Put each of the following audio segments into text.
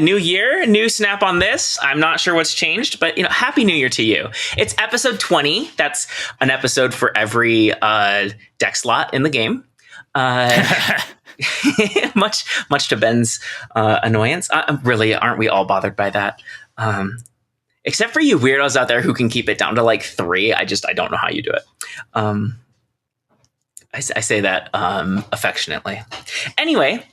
New year, new Snap on this. I'm not sure what's changed, but Happy New Year to you. It's episode 20. That's an episode for every deck slot in the game. Much to Ben's annoyance. Really, aren't we all bothered by that? Except for you weirdos out there who can keep it down to like 3. I don't know how you do it. I say that affectionately. Anyway,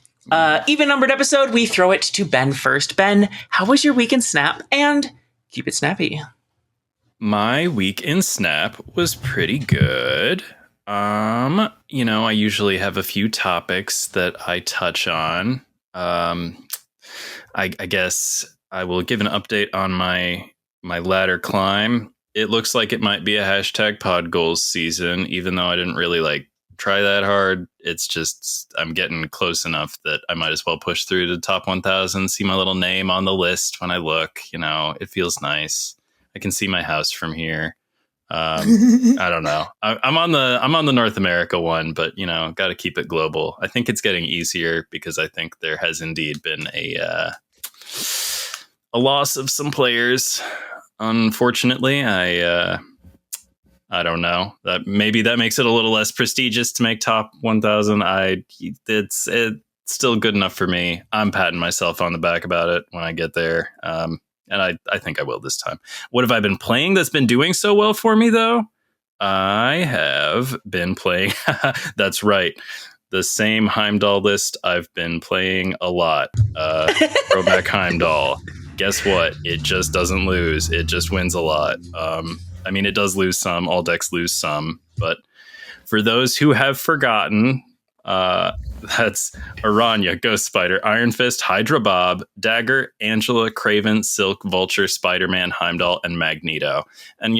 even numbered episode, we throw it to Ben first. Ben, how was your week in Snap? And keep it snappy. My week in Snap was pretty good. I usually have a few topics that I touch on. I guess I will give an update on my ladder climb. It looks like it might be a #pod goals season, even though I didn't really try that hard. It's just I'm getting close enough that I might as well push through to top 1,000, see my little name on the list when I look. It feels nice. I can see my house from here. I don't know. I'm on the North America one, but got to keep it global. I think it's getting easier because I think there has indeed been a loss of some players. Unfortunately, I don't know. That makes it a little less prestigious to make top 1,000. It's still good enough for me. I'm patting myself on the back about it when I get there. And I think I will this time. What have I been playing that's been doing so well for me, though? I have been playing. That's right. The same Heimdall list I've been playing a lot. Throwback Heimdall. Guess what? It just doesn't lose. It just wins a lot. It does lose some. All decks lose some. But for those who have forgotten, that's Aranya, Ghost Spider, Iron Fist, Hydra Bob, Dagger, Angela, Craven, Silk, Vulture, Spider-Man, Heimdall, and Magneto. And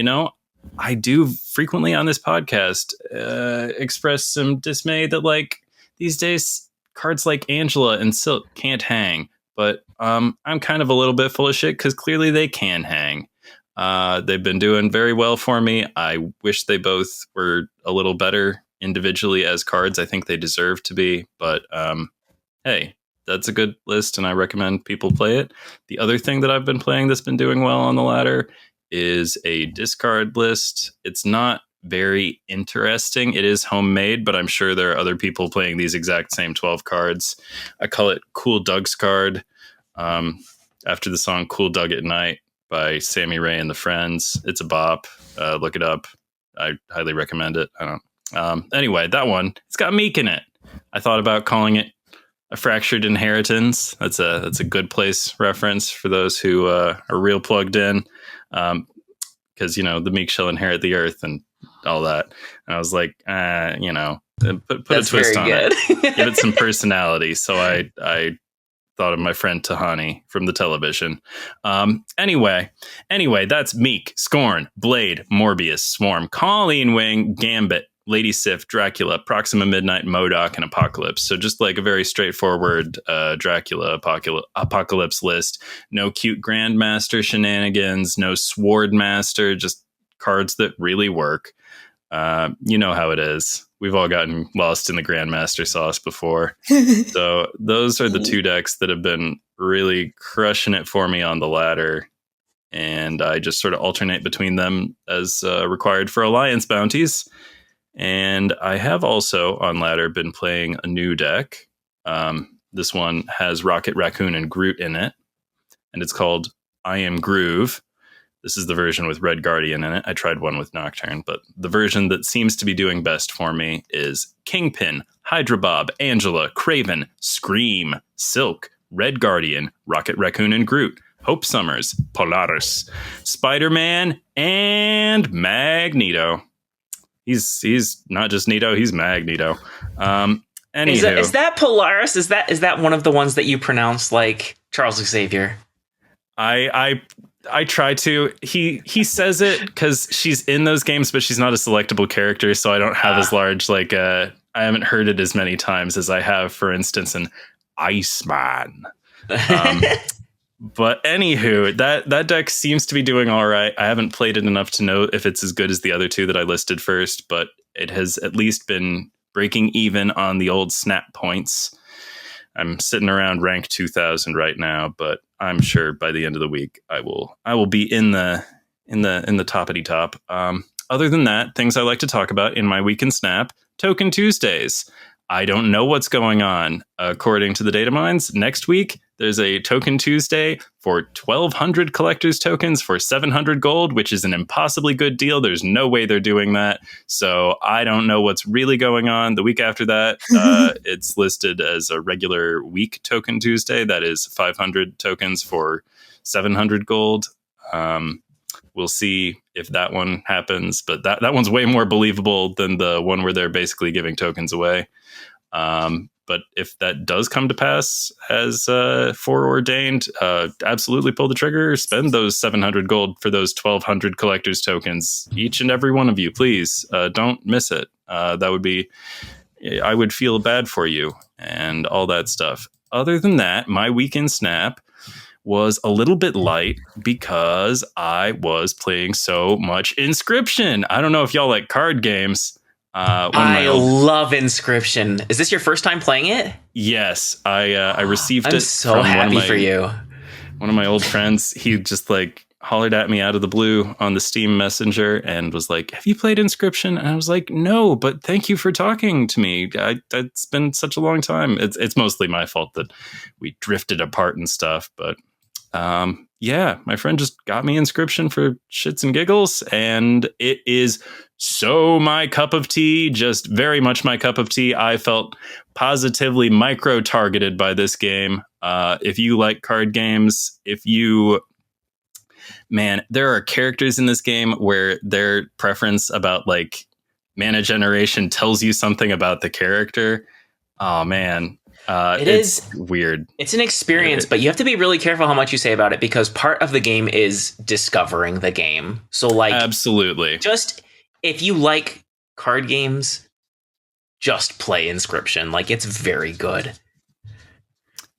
I do frequently on this podcast express some dismay that these days cards like Angela and Silk can't hang. But I'm kind of a little bit full of shit because clearly they can hang. They've been doing very well for me. I wish they both were a little better individually as cards. I think they deserve to be. But hey, that's a good list, and I recommend people play it. The other thing that I've been playing that's been doing well on the ladder is a discard list. It's not very interesting. It is homemade, but I'm sure there are other people playing these exact same 12 cards. I call it Cool Doug's card, after the song Cool Doug at Night by Sammy Ray and the Friends. It's a bop. Look it up. I highly recommend it. Anyway, that one, it's got Meek in it. I thought about calling it A Fractured Inheritance. That's a Good Place reference for those who are real plugged in. Because, the meek shall inherit the earth and all that. And I was like, put a twist on it. Give it some personality. So I thought of my friend Tahani from the television. Anyway, that's Meek, Scorn, Blade, Morbius, Swarm, Colleen Wing, Gambit, Lady Sif, Dracula, Proxima Midnight, MODOK, and Apocalypse. So just a very straightforward Dracula Apocalypse list. No cute Grandmaster shenanigans, no Swordmaster, just cards that really work. You know how it is. We've all gotten lost in the Grandmaster sauce before. So those are the two decks that have been really crushing it for me on the ladder. And I just sort of alternate between them as required for Alliance bounties. And I have also on ladder been playing a new deck. This one has Rocket, Raccoon, and Groot in it. And it's called I Am Groove. This is the version with Red Guardian in it. I tried one with Nocturne, but the version that seems to be doing best for me is Kingpin, Hydra Bob, Angela, Craven, Scream, Silk, Red Guardian, Rocket, Raccoon, and Groot, Hope Summers, Polaris, Spider-Man, and Magneto. He's not just Nito, he's Magneto. Anywho, is that Polaris? Is that one of the ones that you pronounce like Charles Xavier? I try to. He says it because she's in those games, but she's not a selectable character, so I don't have as large I haven't heard it as many times as I have, for instance, in Iceman. But anywho, that deck seems to be doing all right. I haven't played it enough to know if it's as good as the other two that I listed first, but it has at least been breaking even on the old snap points. I'm sitting around rank 2000 right now, but I'm sure by the end of the week I will be in the toppity top. Other than that, things I like to talk about in my week in Snap, Token Tuesdays. I don't know what's going on. According to the data mines, next week there's a Token Tuesday for 1,200 collector's tokens for 700 gold, which is an impossibly good deal. There's no way they're doing that. So I don't know what's really going on. The week after that, it's listed as a regular week Token Tuesday. That is 500 tokens for 700 gold. We'll see if that one happens, but that one's way more believable than the one where they're basically giving tokens away. But if that does come to pass as foreordained, absolutely pull the trigger, spend those 700 gold for those 1,200 collector's tokens. Each and every one of you, please don't miss it. That would be, I would feel bad for you and all that stuff. Other than that, my weekend Snap was a little bit light because I was playing so much Inscription. I don't know if y'all like card games. I love Inscription. Is this your first time playing it? Yes, I received it. I'm so happy for you. One of my old friends, he just like hollered at me out of the blue on the Steam Messenger and was like, "Have you played Inscription?" And I was like, "No, but thank you for talking to me. It's been such a long time." It's mostly my fault that we drifted apart and stuff, but yeah, my friend just got me Inscription for shits and giggles, and it is so my cup of tea, just very much my cup of tea. I felt positively micro-targeted by this game. If you like card games, there are characters in this game where their preference about like mana generation tells you something about the character. Oh man. It's weird. It's an experience, but you have to be really careful how much you say about it because part of the game is discovering the game. So like, absolutely. Just if you like card games, just play Inscription. Like it's very good.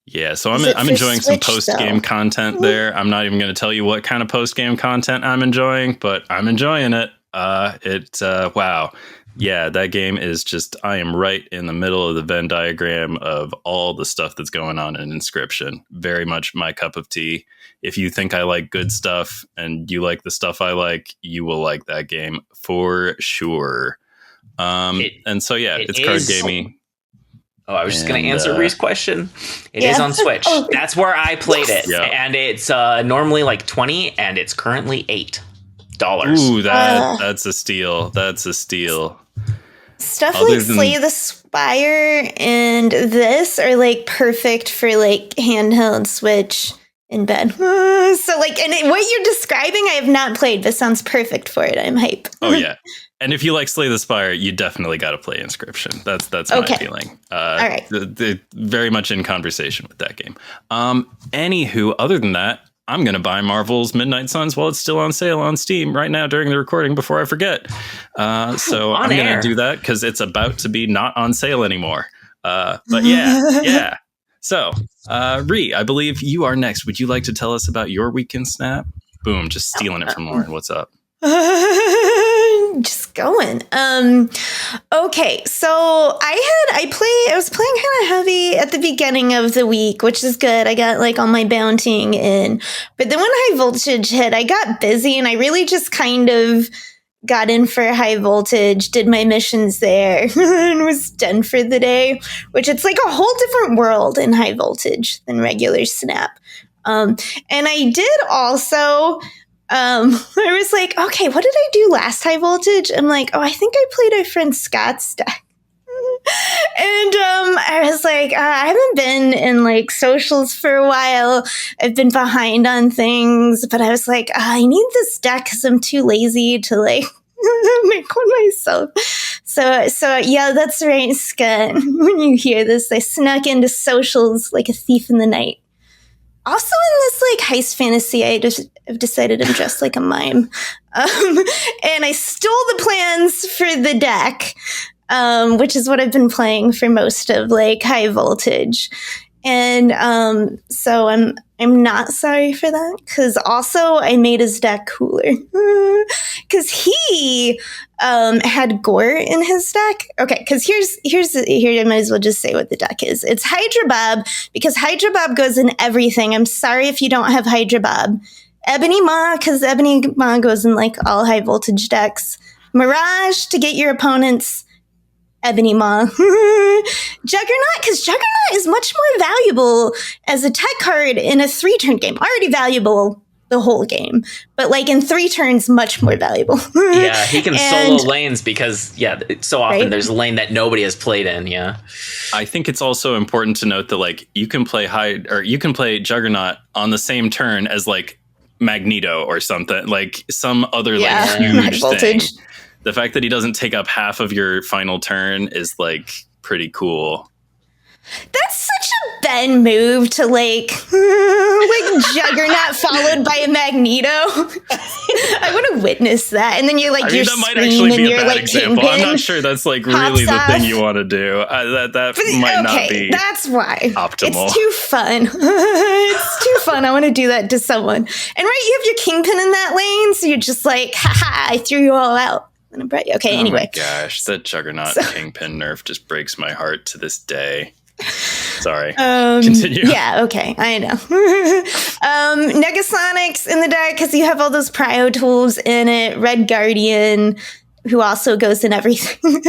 Yeah, so I'm enjoying some post-game content there. I'm not even going to tell you what kind of post-game content I'm enjoying, but I'm enjoying it. Wow. Yeah, that game is just, I am right in the middle of the Venn diagram of all the stuff that's going on in Inscription. Very much my cup of tea. If you think I like good stuff and you like the stuff I like, you will like that game for sure. It's card gamey. Oh, I was just going to answer Ree's question. It is on Switch. Oh. That's where I played it. Yep. And it's normally like $20 and it's currently $8. Ooh, that's a steal. That's a steal. Stuff like Slay the Spire and this are like perfect for like handheld Switch in bed. So like, and what you're describing, I have not played, but sounds perfect for it. I'm hype. Oh yeah. And if you like Slay the Spire, you definitely got to play Inscription. That's my feeling. All right. Very much in conversation with that game. Anywho, other than that, I'm going to buy Marvel's Midnight Suns while it's still on sale on Steam right now during the recording before I forget. So I'm going to do that because it's about to be not on sale anymore. But yeah. So, Ree, I believe you are next. Would you like to tell us about your weekend Snap? Boom, just stealing it from Lauren. What's up? Just going. Okay, so I was playing kind of heavy at the beginning of the week, which is good. I got like all my bountying in. But then when High Voltage hit, I got busy and I really just kind of got in for High Voltage, did my missions there, and was done for the day, which it's like a whole different world in High Voltage than regular Snap. And I did also... I was like, okay, what did I do last High Voltage? I'm like, I think I played our friend Scott's deck. And I was like, I haven't been in like socials for a while. I've been behind on things, but I was like, I need this deck because I'm too lazy to like make one myself. So yeah, that's right, Scott. When you hear this, I snuck into socials like a thief in the night. Also in this like heist fantasy, I've decided I'm dressed like a mime. And I stole the plans for the deck, which is what I've been playing for most of like High Voltage. And so I'm not sorry for that, because also I made his deck cooler because he had gore in his deck. Okay, because here I might as well just say what the deck is. It's Hydra Bob, because Hydra Bob goes in everything. I'm sorry if you don't have Hydra Bob. Ebony Maw, because Ebony Maw goes in like all high voltage decks. Mirage to get your opponent's Ebony Maw. Juggernaut, because Juggernaut is much more valuable as a tech card in a 3-turn game. Already valuable the whole game, but like in 3 turns, much more valuable. Yeah, he can solo lanes because, so often there's a lane that nobody has played in. Yeah. I think it's also important to note that like you can play Juggernaut on the same turn as like Magneto or something, like some other like huge thing. The fact that he doesn't take up half of your final turn is like pretty cool. That's such a Ben move to like Juggernaut followed by a Magneto. I want to witness that. And then you're like, that might actually be a bad example. Kingpin, I'm not sure that's like really the thing you want to do. That might not be. That's why optimal. It's too fun. It's too fun. I want to do that to someone. And you have your Kingpin in that lane, so you're just like, haha, I threw you all out. Okay, anyway. Oh my gosh, that Juggernaut Kingpin nerf just breaks my heart to this day. Sorry. Continue. Yeah, okay, I know. Negasonics in the deck because you have all those prio tools in it. Red Guardian, who also goes in everything.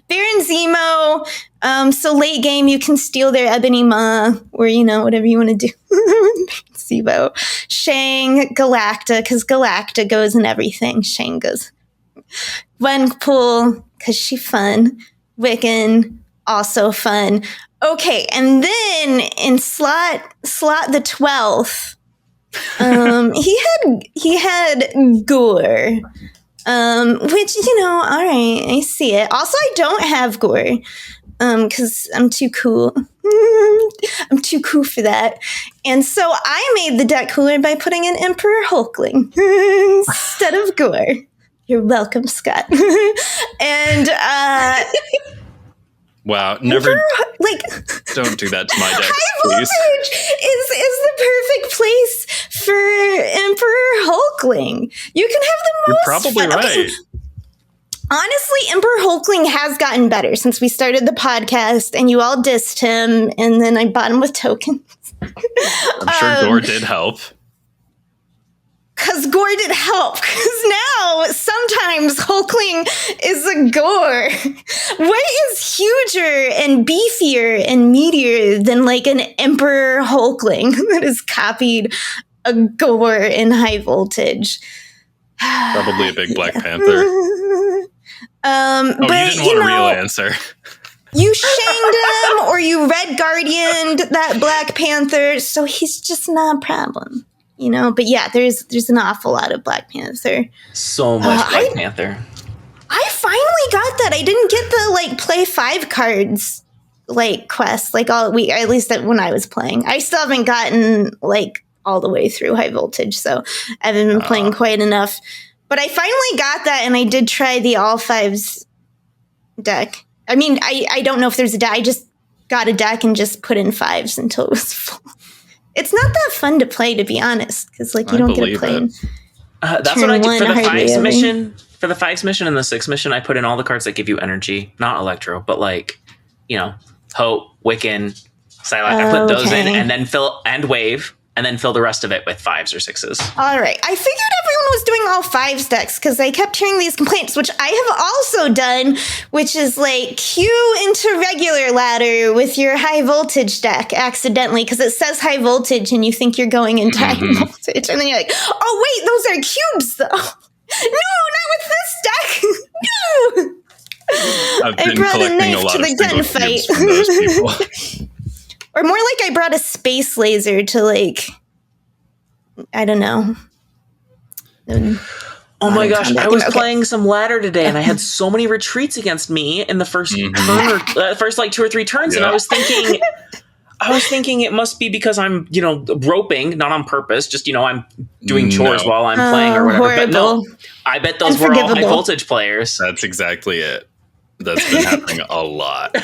Baron Zemo. So late game, you can steal their Ebony Maw or, whatever you want to do. Zemo. Shang, Galacta, because Galacta goes in everything. Shang goes. Gwenpool, because she's fun. Wiccan, also fun. Okay, and then in slot the 12th, he had Gore, which all right, I see it. Also, I don't have Gore, because I'm too cool. I'm too cool for that, and so I made the deck cooler by putting in Emperor Hulkling instead of Gore. You're welcome, Scott. And wow, never don't do that to my deck, please. High voltage is the perfect place for Emperor Hulkling. You can have the most. You're probably right. Honestly, Emperor Hulkling has gotten better since we started the podcast, and you all dissed him, and then I bought him with tokens. I'm sure Gore did help. Because Gore did help. Because now, sometimes Hulkling is a Gore. What is huger and beefier and meatier than like an Emperor Hulkling that has copied a Gore in high voltage? Probably a big Black Panther. But you didn't want a real answer. You shanged him or you Red Guardianed that Black Panther, so he's just not a problem. But yeah, there's an awful lot of Black Panther. So much Black Panther. I finally got that. I didn't get the play 5 cards quest all week, at least when I was playing. I still haven't gotten all the way through high voltage, so I haven't been playing quite enough. But I finally got that, and I did try the all 5s deck. I mean, I don't know if there's a deck. I just got a deck and just put in 5s until it was full. It's not that fun to play, to be honest, because you don't get to play. That's what I did for the 5s mission. For the 5s mission and the 6 mission, I put in all the cards that give you energy, not Electro, but Hope, Wiccan, Psylocke. I put those in, and then fill the rest of it with 5s or 6s. All right, I figured everyone was doing all 5s decks because I kept hearing these complaints, which I have also done, which is queue into regular ladder with your high voltage deck accidentally because it says high voltage and you think you're going into high voltage, and then you're like, oh wait, those are cubes though. No, not with this deck. No. I've been collecting a lot of single cubes from those people. Or more I brought a space laser to I don't know. Oh my gosh, I was playing some ladder today and I had so many retreats against me in the first first 2 or 3 turns, and I was thinking it must be because I'm, roping, not on purpose, just I'm doing chores while I'm playing or whatever. Horrible. But no, I bet those were all high voltage players. That's exactly it. That's been happening a lot.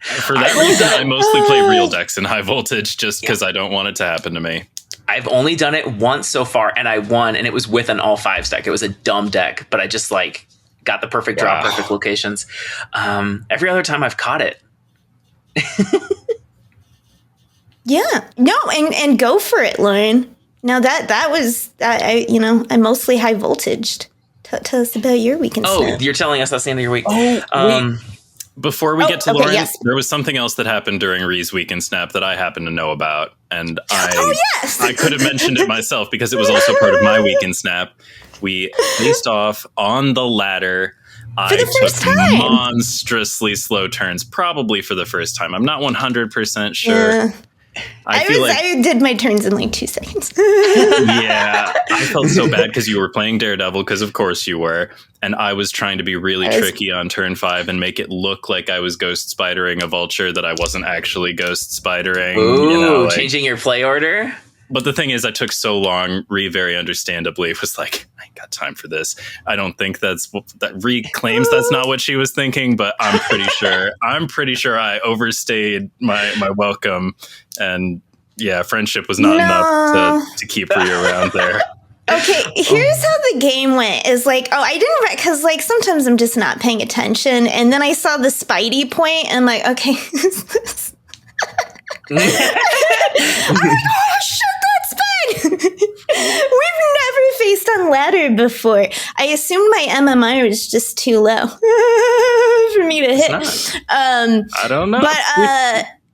For that reason, I mostly play real decks in high voltage just because I don't want it to happen to me. I've only done it once so far, and I won, and it was with an all fives deck. It was a dumb deck, but I just like got the perfect draw, perfect locations. Every other time I've caught it. Yeah, no, and go for it, Lauren. Now that was I'm mostly high voltaged. Tell us about your weekend. Snap. You're telling us that's the end of your week. Before we get to Lauren, yes. there was something else that happened during Ree's Weekend Snap that I happen to know about, and I could have mentioned it myself because it was also part of my Weekend Snap. We faced off on the ladder. For the first time. Monstrously slow turns, probably for the first time. I'm not 100% sure. Yeah. I did my turns in like 2 seconds. Yeah, I felt so bad because you were playing Daredevil, because of course you were, and I was trying to be really tricky on turn 5 and make it look like I was ghost spidering a vulture that I wasn't actually ghost spidering. Ooh, changing your play order? But the thing is, I took so long. Ree very understandably was like, I ain't got time for this. I don't think that Ree claims that's not what she was thinking, but I'm pretty sure I overstayed my welcome. And yeah, friendship was not enough to keep Ree around there. Okay, here's how the game went. Is like, I didn't, because like sometimes I'm just not paying attention, and then I saw the Spidey point, and I'm like, okay, I'm like, oh shit, that's fine. We've never faced on ladder before. I assumed my MMR was just too low for me to hit. I don't know. But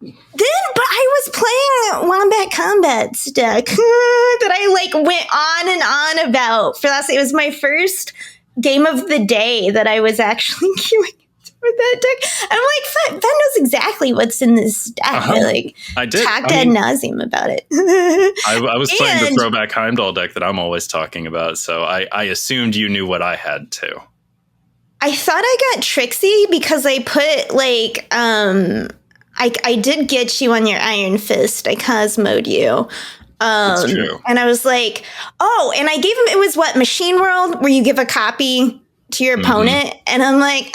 I was playing Wombat Combat's deck that I like went on and on about for last. It was my first game of the day that I was actually queuing with that deck. I'm like, Ben knows exactly what's in this deck. I did talked ad nauseum about it. I was playing the throwback Heimdall deck that I'm always talking about, so I assumed you knew what I had too. I thought I got tricksy because I put like I did get you on your Iron Fist. I Cosmo'd you. That's true. And I was like, and I gave him, it was what, Machine World, where you give a copy to your opponent, and I'm like,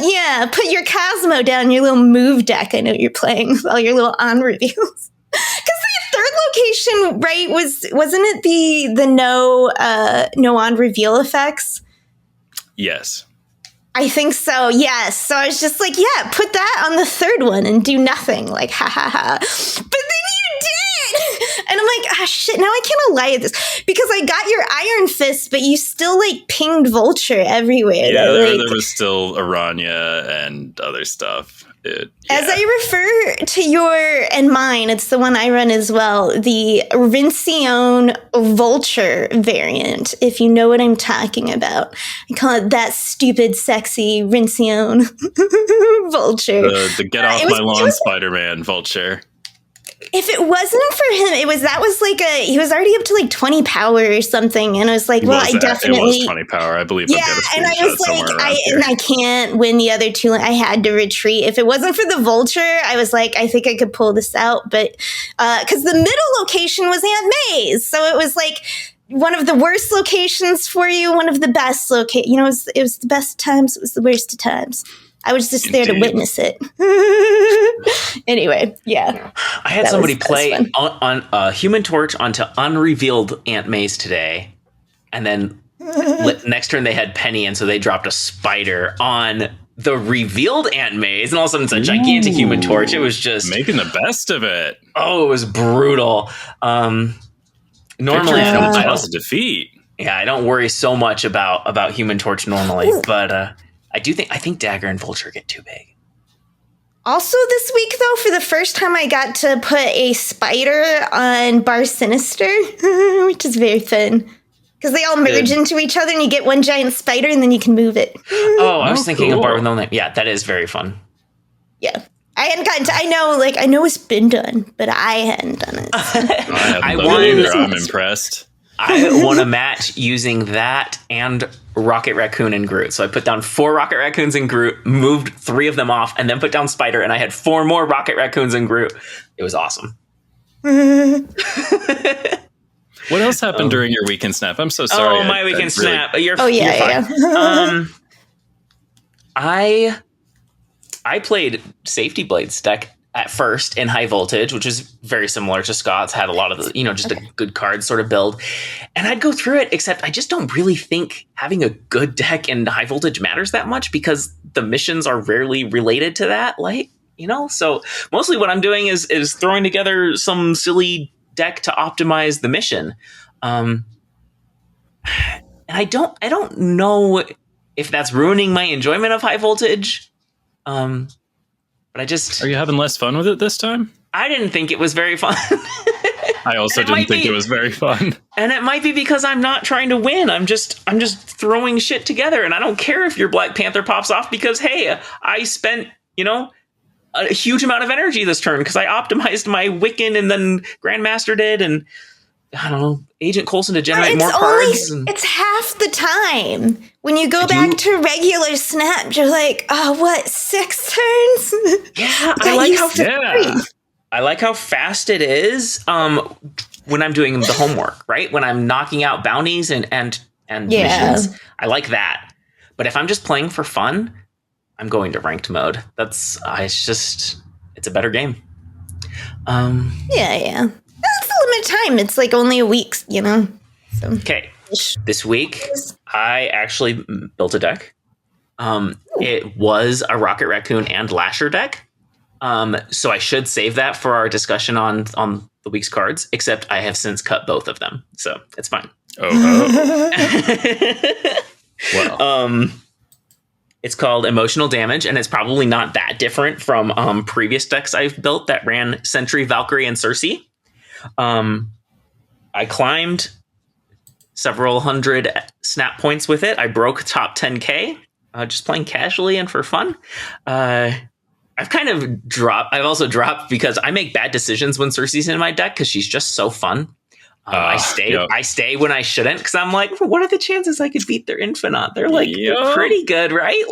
yeah, put your Cosmo down, your little move deck. I know you're playing with all your little on reveals. Because the third location, right, wasn't it the no on reveal effects? Yes. I think so, yes. So I was just like, yeah, put that on the third one and do nothing. Like, ha ha ha. But then you did! And I'm like, shit, now I can't lie at this. Because I got your Iron Fist, but you still, like, pinged Vulture everywhere. Yeah, there was still Aranya and other stuff. As I refer to your and mine, it's the one I run as well, the Rincione Vulture variant, if you know what I'm talking about. I call it that stupid, sexy Rincione Vulture. The get off my lawn Spider-Man Vulture. If it wasn't for him, he was already up to like 20 power or something, and I was like, I definitely. It was 20 power, I believe. Yeah, and I was like, I can't win the other two. I had to retreat. If it wasn't for the Vulture, I was like, I think I could pull this out, but because the middle location was Aunt May's, so it was like one of the worst locations for you, one of the best locations. It was the best times, it was the worst of times. I was just there to witness it. Anyway, yeah. I had somebody play on Human Torch onto unrevealed Aunt May's today, and then next turn they had Penny, and so they dropped a spider on the revealed Aunt May's, and all of a sudden it's a gigantic Human Torch. It was just making the best of it. Oh, it was brutal. Normally, I don't defeat. Yeah, I don't worry so much about Human Torch normally, but. I think Dagger and Vulture get too big. Also this week, though, for the first time, I got to put a spider on Bar Sinister, which is very fun. Because they all merge into each other, and you get one giant spider, and then you can move it. I was thinking of Bar with no name. Yeah, that is very fun. Yeah. I hadn't gotten to, I know it's been done, but I hadn't done it. I haven't done it either. I'm impressed. I won a match using that and Rocket Raccoon and Groot. So I put down 4 Rocket Raccoons and Groot, moved 3 of them off, and then put down Spider, and I had 4 more Rocket Raccoons and Groot. It was awesome. What else happened during your weekend snap? I'm so sorry. Oh, my weekend snap. You're fine. I played Safety Blades deck at first in high voltage, which is very similar to Scott's, had a lot of the, just a good card sort of build. And I'd go through it, except I just don't really think having a good deck in high voltage matters that much because the missions are rarely related to that. So mostly what I'm doing is throwing together some silly deck to optimize the mission. And I don't know if that's ruining my enjoyment of high voltage. But Are you having less fun with it this time? I didn't think it was very fun. I also didn't think it was very fun. And it might be because I'm not trying to win. I'm just throwing shit together, and I don't care if your Black Panther pops off because, hey, I spent, a huge amount of energy this turn because I optimized my Wiccan and then Grandmaster did, and I don't know, Agent Coulson to generate more cards. It's half the time. When you go back to regular Snap, you're like, 6 turns? Yeah, I like how fast it is when I'm doing the homework, right? When I'm knocking out bounties and missions. I like that. But if I'm just playing for fun, I'm going to ranked mode. It's a better game. Yeah. That's the limit time. It's like only a week, So. Okay. This week, I actually built a deck. It was a Rocket Raccoon and Lasher deck. So I should save that for our discussion on the week's cards, except I have since cut both of them. So it's fine. Oh. Well. It's called Emotional Damage, and it's probably not that different from previous decks I've built that ran Sentry, Valkyrie, and Cersei. I climbed several hundred snap points with it. I broke top 10K, just playing casually and for fun. I've kind of dropped. I've also dropped because I make bad decisions when Cersei's in my deck because she's just so fun. I stay when I shouldn't because I'm like, what are the chances I could beat their Infinite? They're pretty good, right?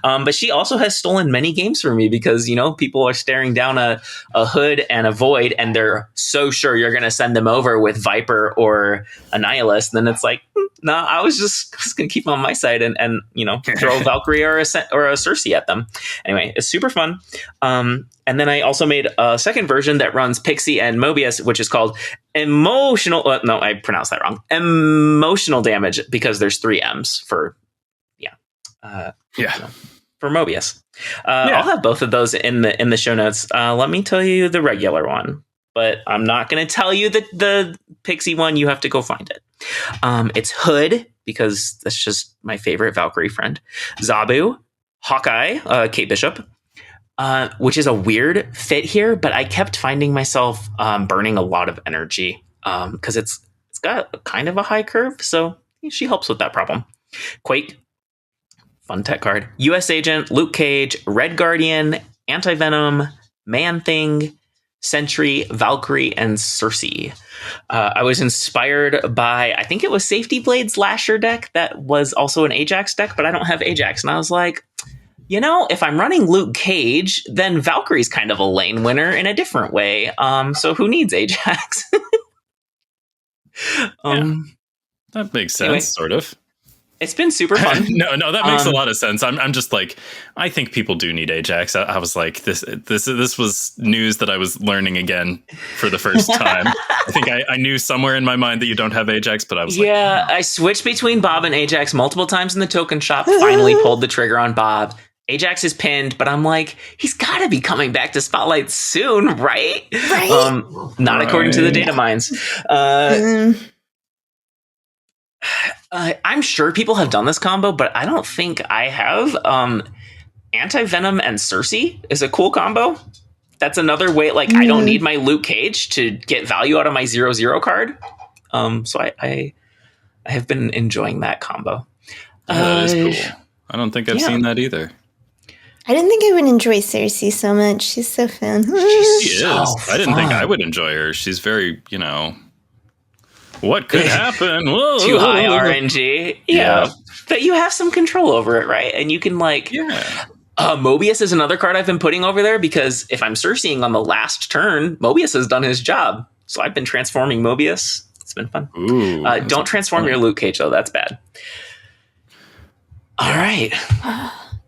But she also has stolen many games from me because, people are staring down a Hood and a Void and they're so sure you're going to send them over with Viper or a Nihilist. And then it's like, no, I was just going to keep them on my side and throw a Valkyrie or a Cersei at them. Anyway, it's super fun. And then I also made a second version that runs Pixie and Mobius, which is called Emotional. No, I pronounced that wrong. Emotional Damage because there's 3 M's for, for Mobius. I'll have both of those in the show notes. Let me tell you the regular one, but I'm not going to tell you the Pixie one. You have to go find it. It's Hood because that's just my favorite Valkyrie friend. Zabu, Hawkeye, Kate Bishop. Which is a weird fit here, but I kept finding myself burning a lot of energy because it's got kind of a high curve, so she helps with that problem. Quake, fun tech card. U.S. Agent, Luke Cage, Red Guardian, Anti-Venom, Man-Thing, Sentry, Valkyrie, and Cersei. I was inspired by, I think it was Safety Blade's Lasher deck that was also an Ajax deck, but I don't have Ajax, and I was like, if I'm running Luke Cage, then Valkyrie's kind of a lane winner in a different way. So who needs Ajax? That makes sense, anyway, sort of. It's been super fun. No, that makes a lot of sense. I'm just like, I think people do need Ajax. I was like, this was news that I was learning again for the first time. I think I knew somewhere in my mind that you don't have Ajax, but I was I switched between Bob and Ajax multiple times in the token shop. Finally pulled the trigger on Bob. Ajax is pinned, but I'm like, he's got to be coming back to Spotlight soon, right? Not according to the data mines. I'm sure people have done this combo, but I don't think I have. Anti-Venom and Cersei is a cool combo. That's another way, I don't need my Luke Cage to get value out of my 0/0 card. So I have been enjoying that combo. That is cool. I don't think I've seen that either. I didn't think I would enjoy Cersei so much. She's so fun. She is. I didn't think I would enjoy her. She's very, what could happen? Whoa. Too high RNG. Yeah. But you have some control over it, right? And you can Mobius is another card I've been putting over there because if I'm Cerseiing on the last turn, Mobius has done his job. So I've been transforming Mobius. It's been fun. Ooh, don't transform your Luke Cage, though. That's bad. All right.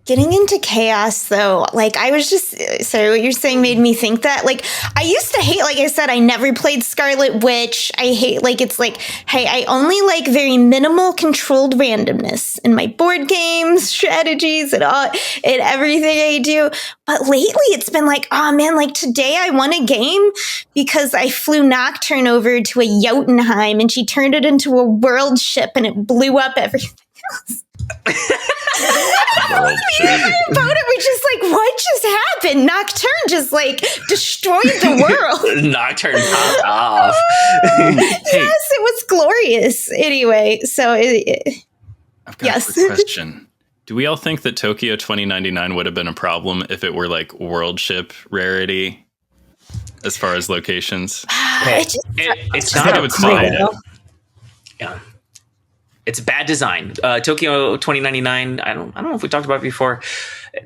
Getting into chaos, though, like, I was just, sorry, what you're saying made me think that, like, I used to hate, like I said, I never played Scarlet Witch. I hate, like, it's like, hey, I only like very minimal controlled randomness in my board games, strategies, and all, and everything I do. But lately, it's been like, oh, man, like, today I won a game because I flew Nocturne over to a Jotunheim, and she turned it into a world ship, and it blew up everything else. About it, we're just like, what just happened? Nocturne just like destroyed the world. Nocturne popped off. Yes, it was glorious. Anyway, so I've got a quick question. Do we all think that Tokyo 2099 would have been a problem if it were like world ship rarity as far as locations? It's not. It would fine it. Yeah. It's bad design. Tokyo 2099. I don't know if we talked about it before.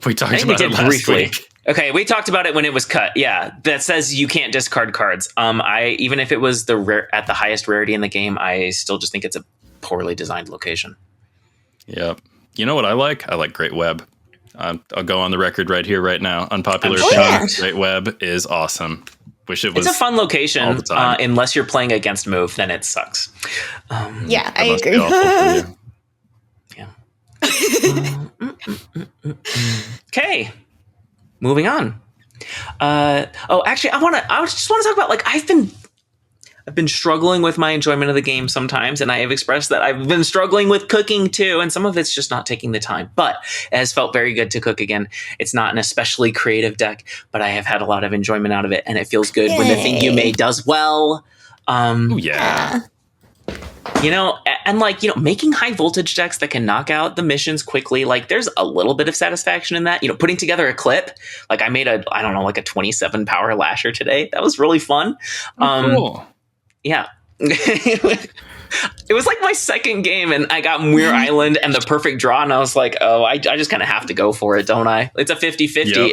We talked about it last week. Okay, we talked about it when it was cut. Yeah, that says you can't discard cards. Even if it was at the highest rarity in the game, I still just think it's a poorly designed location. Yep. You know what I like? I like Great Web. I'll go on the record right here, right now. Unpopular opinion. Great Web is awesome. Wish it was. It's a fun location, unless you're playing against move, then it sucks. Yeah, I agree. Yeah. Okay, moving on. Actually, I just want to talk about, like, I've been struggling with my enjoyment of the game sometimes, and I have expressed that I've been struggling with cooking too, and some of it's just not taking the time, but it has felt very good to cook again. It's not an especially creative deck, but I have had a lot of enjoyment out of it, and it feels good when the thing you made does well. Yeah. You know, and like, you know, making high voltage decks that can knock out the missions quickly, like, there's a little bit of satisfaction in that. You know, putting together a clip, like I made a 27 power Lasher today. That was really fun. Cool. Yeah. It was like my second game, and I got Muir Island and the perfect draw, and I was like, oh, I just kind of have to go for it, don't I? It's a 50-50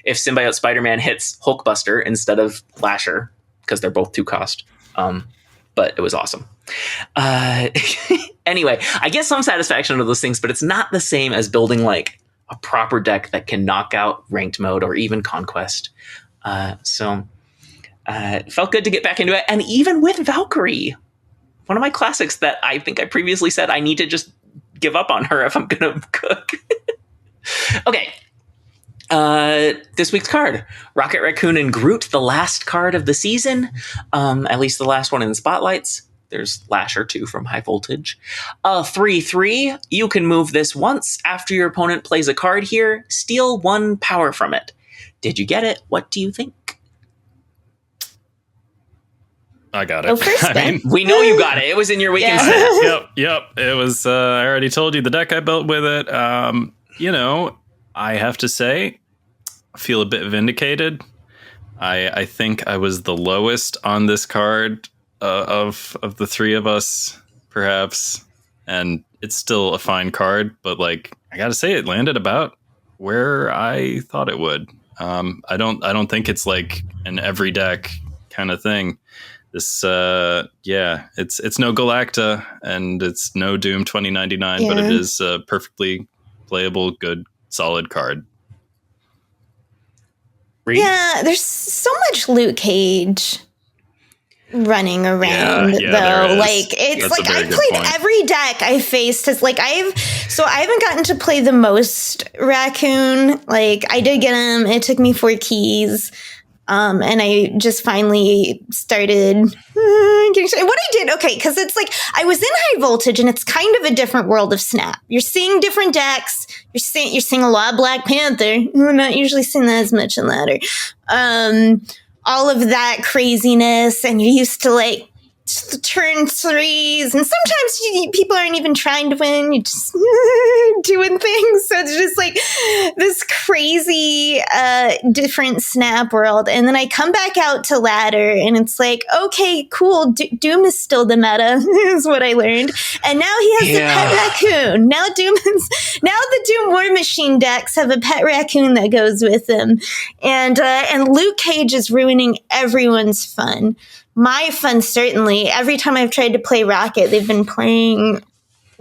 if Symbiote Spider-Man hits Hulkbuster instead of Lasher, because they're both 2 cost. But it was awesome. Anyway, I get some satisfaction out of those things, but it's not the same as building like a proper deck that can knock out ranked mode or even conquest. So it felt good to get back into it. And even with Valkyrie, one of my classics that I think I previously said I need to just give up on her if I'm going to cook. Okay. This week's card, Rocket Raccoon and Groot, the last card of the season. At least the last one in the spotlights. There's Lasher too from High Voltage. 3/3. You can move this once. After your opponent plays a card here, steal 1 power from it. Did you get it? What do you think? I got it. Oh, first, we know you got it. It was in your weekend set. Yep. It was. I already told you the deck I built with it. You know, I have to say, I feel a bit vindicated. I think I was the lowest on this card of the 3 of us, perhaps, and it's still a fine card. But like, I got to say, it landed about where I thought it would. I don't think it's like an every deck kind of thing. This, it's no Galacta and it's no Doom 2099, but it is a perfectly playable, good, solid card. Yeah, there's so much Luke Cage running around, though. Like, it's like I've played every deck I faced. Is like I haven't gotten to play the most Raccoon. Like, I did get him. It took me 4 keys. And I just finally started getting what I did. Okay. Cause it's like, I was in High Voltage and it's kind of a different world of Snap. You're seeing different decks. You're seeing a lot of Black Panther. We're not usually seeing that as much in Ladder. All of that craziness. And you're used to like turn 3s. And sometimes people aren't even trying to win. You're just doing things. So it's just like this crazy, different Snap world. And then I come back out to Ladder and it's like, okay, cool. Doom is still the meta is what I learned. And now he has the pet raccoon. Now the Doom War Machine decks have a pet raccoon that goes with them. And Luke Cage is ruining everyone's fun. My fun, certainly. Every time I've tried to play Rocket, they've been playing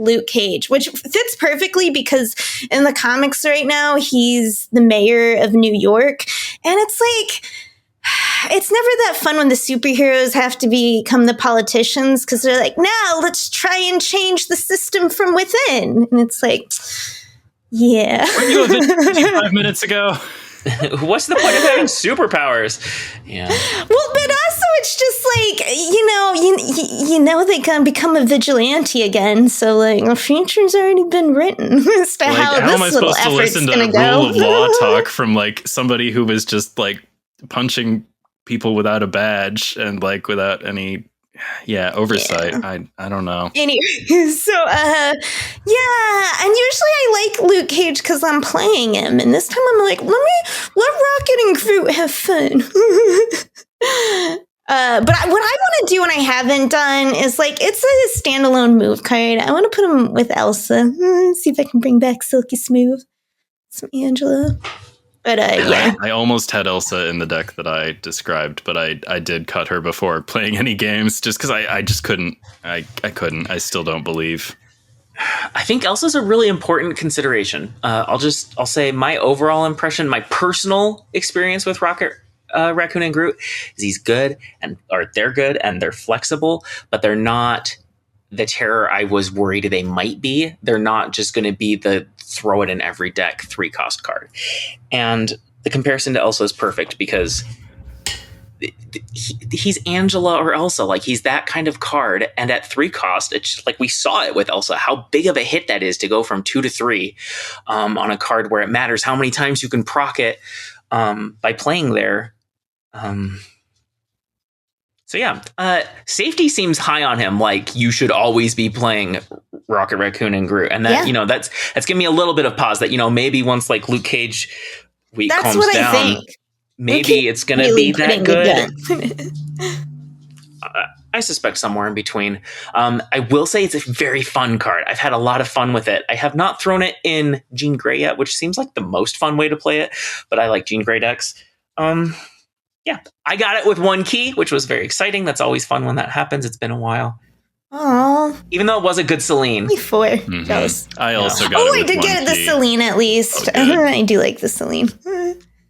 Luke Cage, which fits perfectly because in the comics right now, he's the mayor of New York. And it's like, it's never that fun when the superheroes have to become the politicians because they're like, now let's try and change the system from within. And it's like, yeah. Weren't you 5 minutes ago? What's the point of having superpowers? Yeah. Well, but also it's just like, you know, they can become a vigilante again. So like, the future's already been written as to how am I this little supposed to effort's listen to going to go? rule of law talk from like somebody who was just like punching people without a badge and like without any oversight? Yeah. I don't know. Anyway, so and usually I like Luke Cage because I'm playing him, and this time I'm like, let Rocket and Groot have fun. But what I want to do and I haven't done is like, it's a standalone move card. I want to put him with Elsa. See if I can bring back Silky Smooth, some Angela. But I almost had Elsa in the deck that I described, but I did cut her before playing any games just because I just couldn't. I couldn't. I still don't believe. I think Elsa's a really important consideration. I'll say my overall impression, my personal experience with Raccoon and Groot is he's good they're good and they're flexible, but they're not the terror I was worried they might be. They're not just going to be the throw it in every deck 3-cost card. And the comparison to Elsa is perfect because he's Angela or Elsa. Like, he's that kind of card. And at 3-cost, it's just, like, we saw it with Elsa, how big of a hit that is to go from 2 to 3 on a card where it matters how many times you can proc it by playing there. So yeah, safety seems high on him. Like, you should always be playing Rocket Raccoon and Groot, and that that's giving me a little bit of pause. That maybe once like Luke Cage calms down, I think. Maybe it's going to be that good. I suspect somewhere in between. I will say it's a very fun card. I've had a lot of fun with it. I have not thrown it in Jean Grey yet, which seems like the most fun way to play it, but I like Jean Grey decks. Yeah, I got it with 1 key, which was very exciting. That's always fun when that happens. It's been a while. Oh, even though it was a good Celine. 4. Mm-hmm. I also got it. Oh, I did get the Celine at least. I do like the Celine.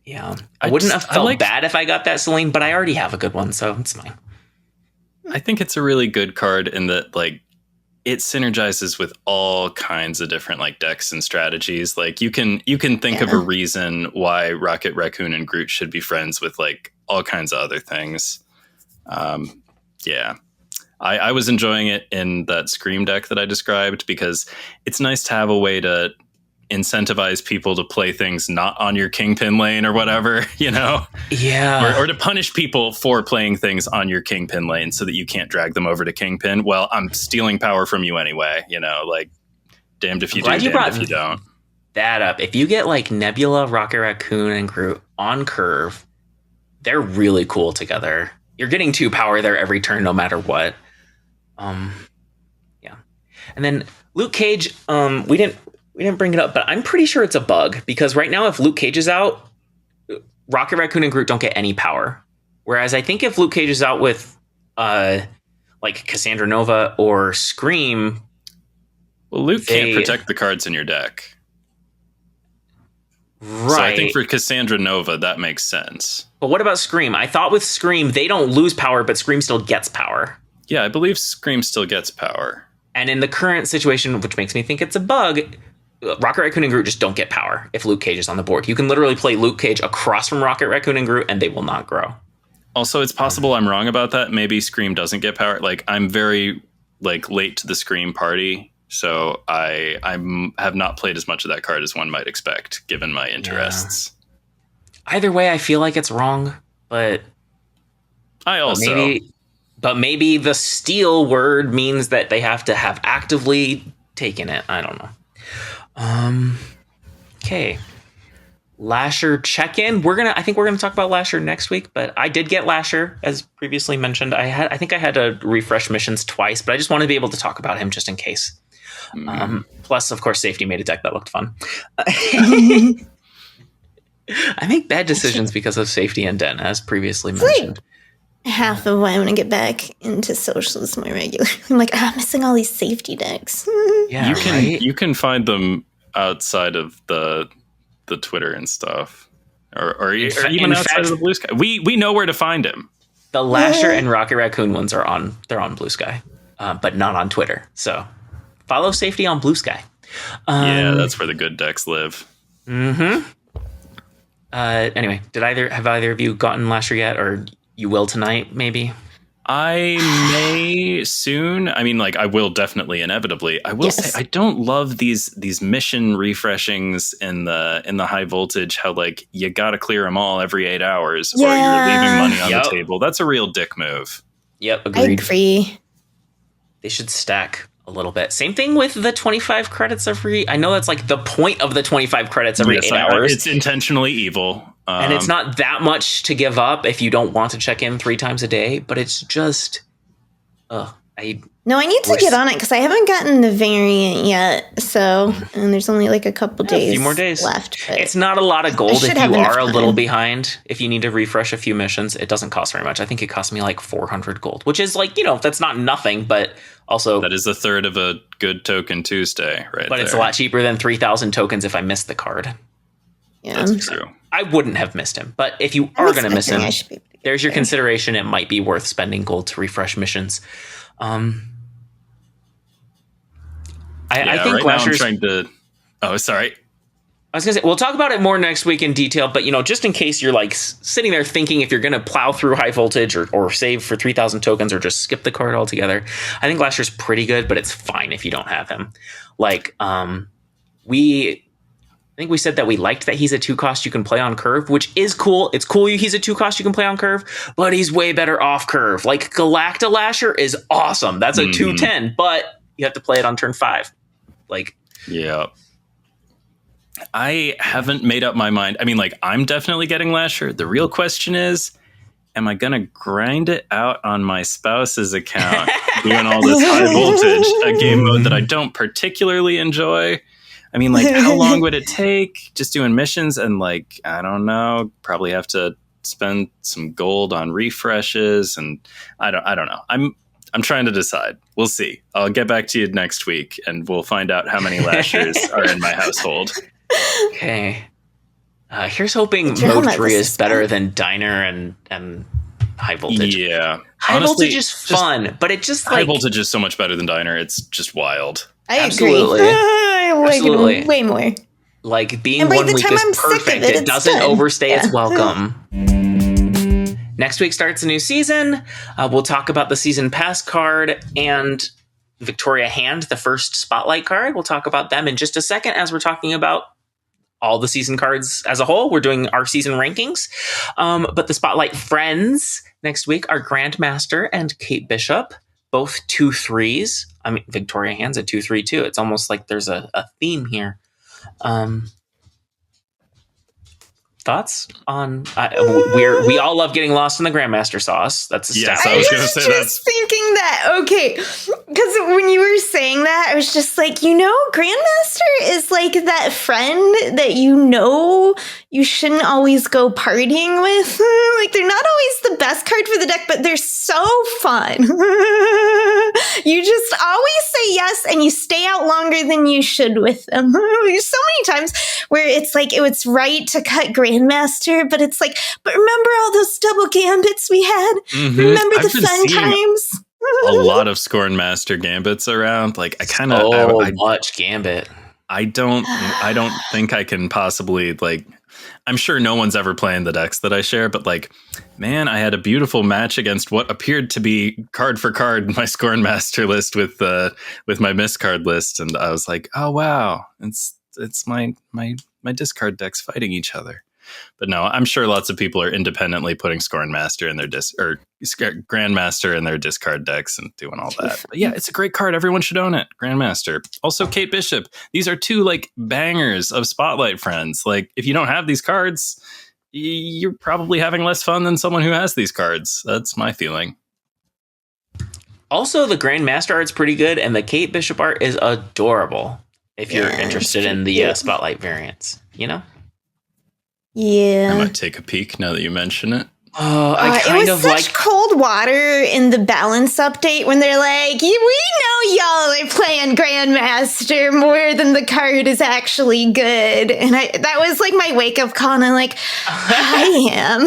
Yeah, I wouldn't have felt bad if I got that Celine, but I already have a good one, so it's fine. I think it's a really good card in that, like, it synergizes with all kinds of different like decks and strategies. Like, you can think of a reason why Rocket Raccoon and Groot should be friends with like all kinds of other things. I was enjoying it in that Scream deck that I described because it's nice to have a way to incentivize people to play things not on your Kingpin lane or whatever, Yeah. Or to punish people for playing things on your Kingpin lane so that you can't drag them over to Kingpin. Well, I'm stealing power from you anyway, like, damned if you do, damned if you don't. That up. If you get like Nebula, Rocket Raccoon, and Groot on curve, they're really cool together. You're getting 2 power there every turn, no matter what. Yeah. And then Luke Cage, we didn't bring it up, but I'm pretty sure it's a bug because right now, if Luke Cage is out, Rocket Raccoon and Groot don't get any power. Whereas I think if Luke Cage is out with like Cassandra Nova or Scream, well, Luke can't protect the cards in your deck. Right. So I think for Cassandra Nova, that makes sense. But what about Scream? I thought with Scream, they don't lose power, but Scream still gets power. Yeah, I believe Scream still gets power. And in the current situation, which makes me think it's a bug, Rocket Raccoon and Groot just don't get power if Luke Cage is on the board. You can literally play Luke Cage across from Rocket Raccoon and Groot, and they will not grow. Also, it's possible I'm wrong about that. Maybe Scream doesn't get power. Like, I'm very like late to the Scream party, so I have not played as much of that card as one might expect, given my interests. Yeah. Either way, I feel like it's wrong, but maybe the steal word means that they have to have actively taken it. I don't know. Okay. Lasher Check-In. I think we're gonna talk about Lasher next week, but I did get Lasher, as previously mentioned. I think I had to refresh missions twice, but I just wanted to be able to talk about him just in case. Plus, of course, Safety made a deck that looked fun. I make bad decisions because of Safety and Den, as previously mentioned. half of why I want to get back into socials more regularly. I'm like, I'm missing all these safety decks. Yeah, you can find them outside of the Twitter and stuff, or even outside of the Blue Sky. We know where to find him. The Lasher and Rocket Raccoon ones are on Blue Sky, but not on Twitter. So follow Safety on Blue Sky. Yeah, that's where the good decks live. Mm-hmm. Anyway, have either of you gotten Lasher yet, or you will tonight? Maybe. I may soon. I mean, like, I will definitely, inevitably. I will say I don't love these mission refreshings in the high voltage. How like you got to clear them all every 8 hours, or you're leaving money on the table. That's a real dick move. Yep, agreed. I agree. They should stack a little bit. Same thing with the 25 credits every. I know that's like the point of the 25 credits every 8 hours. It's intentionally evil. And it's not that much to give up if you don't want to check in 3 times a day, but it's just, I need to get on it because I haven't gotten the variant yet. So, and there's only like a couple days, a few more days left. It's not a lot of gold if you are a little behind. If you need to refresh a few missions, it doesn't cost very much. I think it cost me like 400 gold, which is like, that's not nothing, but also that is a third of a good token Tuesday, right? But it's a lot cheaper than 3,000 tokens if I missed the card. Yeah, that's true. I wouldn't have missed him, but if you are going to miss him, there's your consideration. It might be worth spending gold to refresh missions. I think right Lasher's now I'm trying to. Oh, sorry. I was going to say, we'll talk about it more next week in detail, but, just in case you're like sitting there thinking if you're going to plow through high voltage or save for 3,000 tokens or just skip the card altogether, I think Lasher's pretty good, but it's fine if you don't have him. Like, I think we said that we liked that he's a 2-cost you can play on curve, which is cool. It's cool he's a 2-cost you can play on curve, but he's way better off curve. Like Galacta Lasher is awesome. That's a 2/10, but you have to play it on turn 5. Like, yeah. I haven't made up my mind. I mean, like, I'm definitely getting Lasher. The real question is, am I going to grind it out on my spouse's account doing all this high voltage, a game mode that I don't particularly enjoy? I mean, like, how long would it take just doing missions? And like, I don't know, probably have to spend some gold on refreshes. And I don't know. I'm trying to decide. We'll see. I'll get back to you next week and we'll find out how many Lashers are in my household. Okay. Here's hoping Mode 3 is better than Diner and High Voltage. Yeah. High Voltage is fun, but it just like... High Voltage is so much better than Diner. It's just wild. I agree. I like it way more. Like, being 1 week is perfect. It doesn't overstay its welcome. Next week starts a new season. We'll talk about the season pass card and Victoria Hand, the first spotlight card. We'll talk about them in just a second as we're talking about all the season cards as a whole. We're doing our season rankings. But the spotlight friends next week are Grandmaster and Kate Bishop, both 2/3s. I mean, Victoria Hand's a 2/3 too. It's almost like there's a theme here. Thoughts on? We all love getting lost in the Grandmaster sauce. That's a stat. I was going to say just thinking that. Okay, because when you were saying that, I was just like, Grandmaster is like that friend that you shouldn't always go partying with. Like, they're not always the best card for the deck, but they're so fun. You just always say yes, and you stay out longer than you should with them. There's so many times where it's like it's right to cut Grandmaster, but it's like, but remember all those double gambits we had? Mm-hmm. Remember the fun times? A lot of Scornmaster gambits around. Like, I kind of much gambit. I don't think I can possibly, like, I'm sure no one's ever playing the decks that I share, but like, man, I had a beautiful match against what appeared to be card for card my Scornmaster list with my miscard list, and I was like, oh wow, it's my discard decks fighting each other. But no, I'm sure lots of people are independently putting Scornmaster in their Grandmaster in their discard decks and doing all that. But yeah, it's a great card. Everyone should own it. Grandmaster. Also, Kate Bishop. These are 2 like bangers of Spotlight friends. Like, if you don't have these cards, you're probably having less fun than someone who has these cards. That's my feeling. Also, the Grandmaster art's pretty good, and the Kate Bishop art is adorable. If you're interested in the Spotlight variants, Yeah. I might take a peek now that you mention it. I kind it was of such cold cold water in the balance update when they're like, we know y'all are playing Grandmaster more than the card is actually good. And that was like my wake-up call, and I'm like, I am.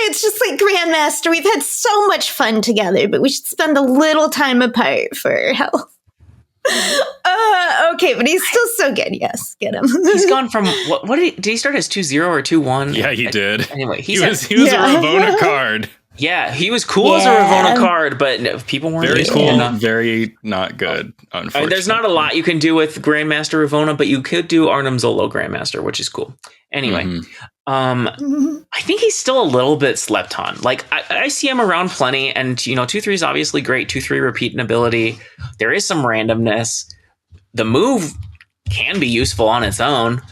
It's just like, Grandmaster, we've had so much fun together, but we should spend a little time apart for health. Okay, but he's still so good. Yes, get him. He's gone from what did he start as 2-0 or 2-1? Yeah, he did. Anyway, he was a Ravonna card. Yeah, he was cool as a Ravonna card, but no, people weren't very cool, enough. Very not good. Unfortunately, I mean, there's not a lot you can do with Grandmaster Ravonna, but you could do Arnim Zolo Grandmaster, which is cool. Anyway, I think he's still a little bit slept on. Like I see him around plenty, and 2-3 is obviously great. 2-3 repeating ability. There is some randomness. The move can be useful on its own.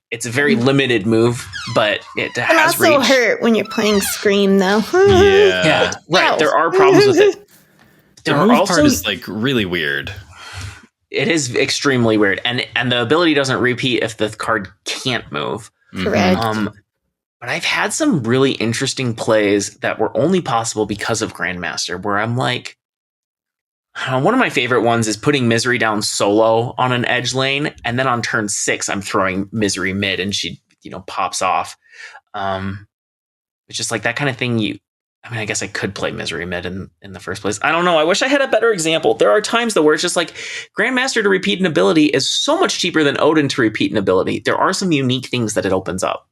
It's a very limited move, but it has also reach. Hurt when you're playing Scream, though. Yeah, right. There are problems with it. The move part is like really weird. It is extremely weird, and the ability doesn't repeat if the card can't move. Correct. But I've had some really interesting plays that were only possible because of Grandmaster, where I'm like, one of my favorite ones is putting Misery down solo on an edge lane, and then on turn 6, I'm throwing Misery mid, and she, pops off. It's just like that kind of thing. I guess I could play Misery mid in the first place. I don't know. I wish I had a better example. There are times though where it's just like Grandmaster to repeat an ability is so much cheaper than Odin to repeat an ability. There are some unique things that it opens up.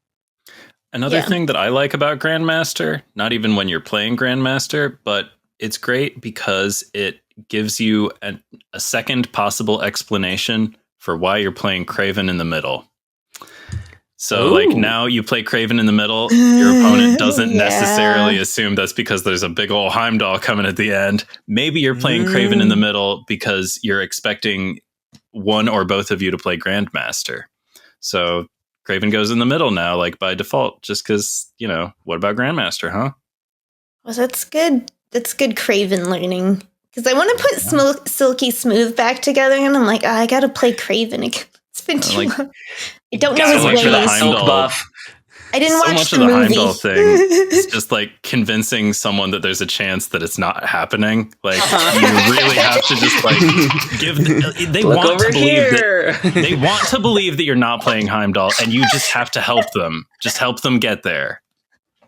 Another thing that I like about Grandmaster, not even when you're playing Grandmaster, but it's great because it gives you a second possible explanation for why you're playing Craven in the middle. So like now you play Craven in the middle, your opponent doesn't necessarily assume that's because there's a big old Heimdall coming at the end. Maybe you're playing Craven in the middle because you're expecting one or both of you to play Grandmaster. So Craven goes in the middle now, like by default, just because, what about Grandmaster, huh? Well, that's good. That's good Craven learning. Because I want to put Silky Smooth back together, and I'm like, I got to play Craven again. It's been too long. I don't know his ways. I didn't watch the movie. So much of the Heimdall thing is just like convincing someone that there's a chance that it's not happening. Like you really have to just like they want to believe that you're not playing Heimdall, and you just have to help them. Just help them get there.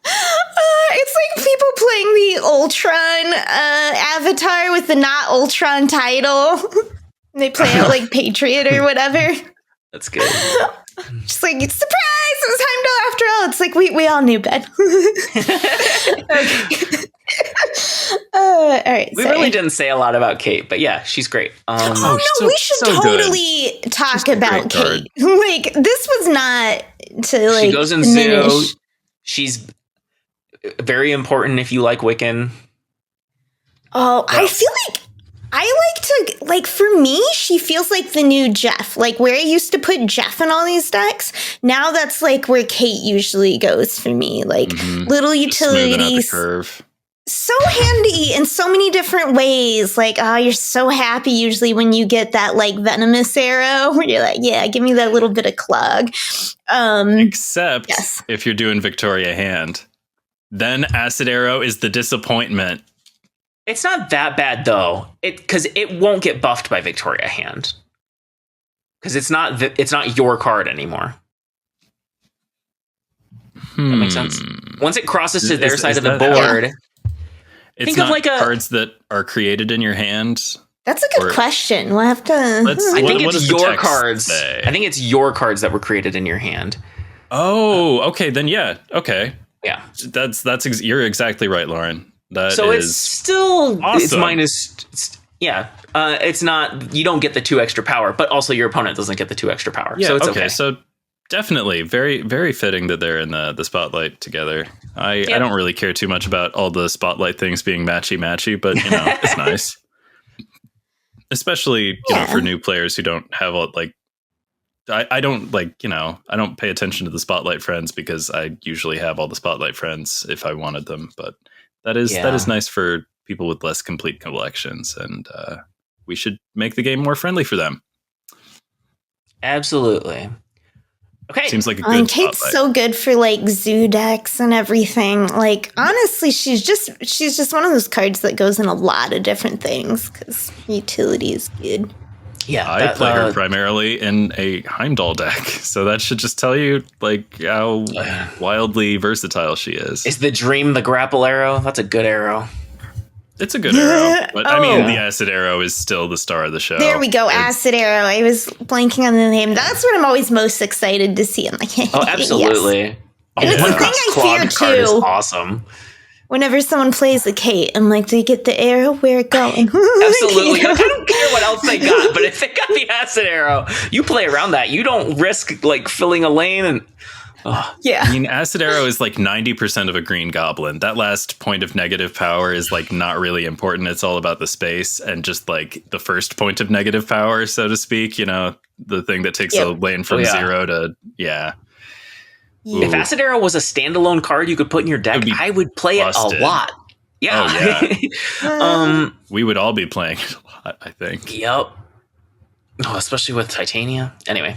It's like people playing the Ultron avatar with the not Ultron title. They play it like Patriot or whatever. That's good. Just like, it's surprise! It was Heimdall after all. It's like, we all knew, Ben. All right. We really didn't say a lot about Kate, but yeah, she's great. We should totally talk about Kate. Like, this was not to like. She goes in Zoo. She's very important if you like Wiccan. Oh, I feel like for me, she feels like the new Jeff. Like where I used to put Jeff in all these decks, now that's like where Kate usually goes for me. Like little utilities. So handy in so many different ways. Like, you're so happy usually when you get that like venomous arrow where you're like, yeah, give me that little bit of clog. Except if you're doing Victoria Hand, then Acid Arrow is the disappointment. It's not that bad though, because it won't get buffed by Victoria Hand, because it's not your card anymore. That makes sense. Once it crosses to their side of the board, it's not like cards that are created in your hand. That's a good question. We'll have to. I think it's your cards. I think it's your cards that were created in your hand. Oh, okay. Then yeah. Okay. Yeah. That's you're exactly right, Lauren. So it's still awesome. It's minus. Yeah. It's not. You don't get the 2 extra power, but also your opponent doesn't get the 2 extra power. Yeah, so it's okay. So definitely very, very fitting that they're in the spotlight together. I don't really care too much about all the spotlight things being matchy, but it's nice. Especially for new players who don't have like. I don't I don't pay attention to the spotlight friends because I usually have all the spotlight friends if I wanted them, but that is nice for people with less complete collections, and we should make the game more friendly for them. Absolutely. Okay. Seems like a good And Kate's spotlight. so good for like zoo decks and everything. Like honestly, she's just one of those cards that goes in a lot of different things because utility is good. Yeah, I play her primarily in a Heimdall deck, so that should just tell you like how wildly versatile she is. Is the Dream the grapple arrow? That's a good arrow. It's a good arrow, but I mean, the acid arrow is still the star of the show. There we go, acid arrow. I was blanking on the name. That's what I'm always most excited to see. I'm like, oh, absolutely. Yes. And it's the thing I fear card is too. awesome. Whenever someone plays a Kate, I'm like, do you get the arrow? Where it going? Absolutely. I don't care what else they got, but if they got the acid arrow, you play around that. You don't risk like filling a lane and. Yeah. I mean, acid arrow is like 90% of a green goblin. That last point of negative power is like not really important. It's all about the space and just like the first point of negative power, so to speak. You know, the thing that takes a lane from 0 to If acid arrow was a standalone card you could put in your deck, I would play busted. it a lot. Yeah. Oh, yeah. We would all be playing it a lot, I think. Yep. Oh, especially with Titania. Anyway.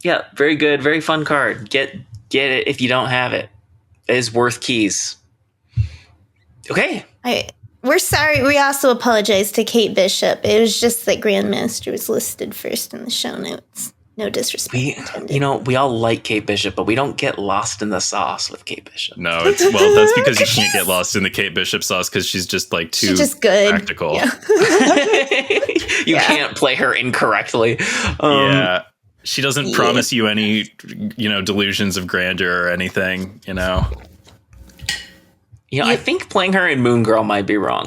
Yeah, very good, very fun card. Get it if you don't have it. It is worth keys. Okay. We're sorry. We also apologize to Kate Bishop. It was just that Grandmaster was listed first in the show notes. No disrespect intended. We all like Kate Bishop, but we don't get lost in the sauce with Kate Bishop. No, that's because you can't get lost in the Kate Bishop sauce because she's just like too good. Practical. Yeah. You can't play her incorrectly. Yeah. She doesn't promise you any, delusions of grandeur or anything, I think playing her in Moon Girl might be wrong.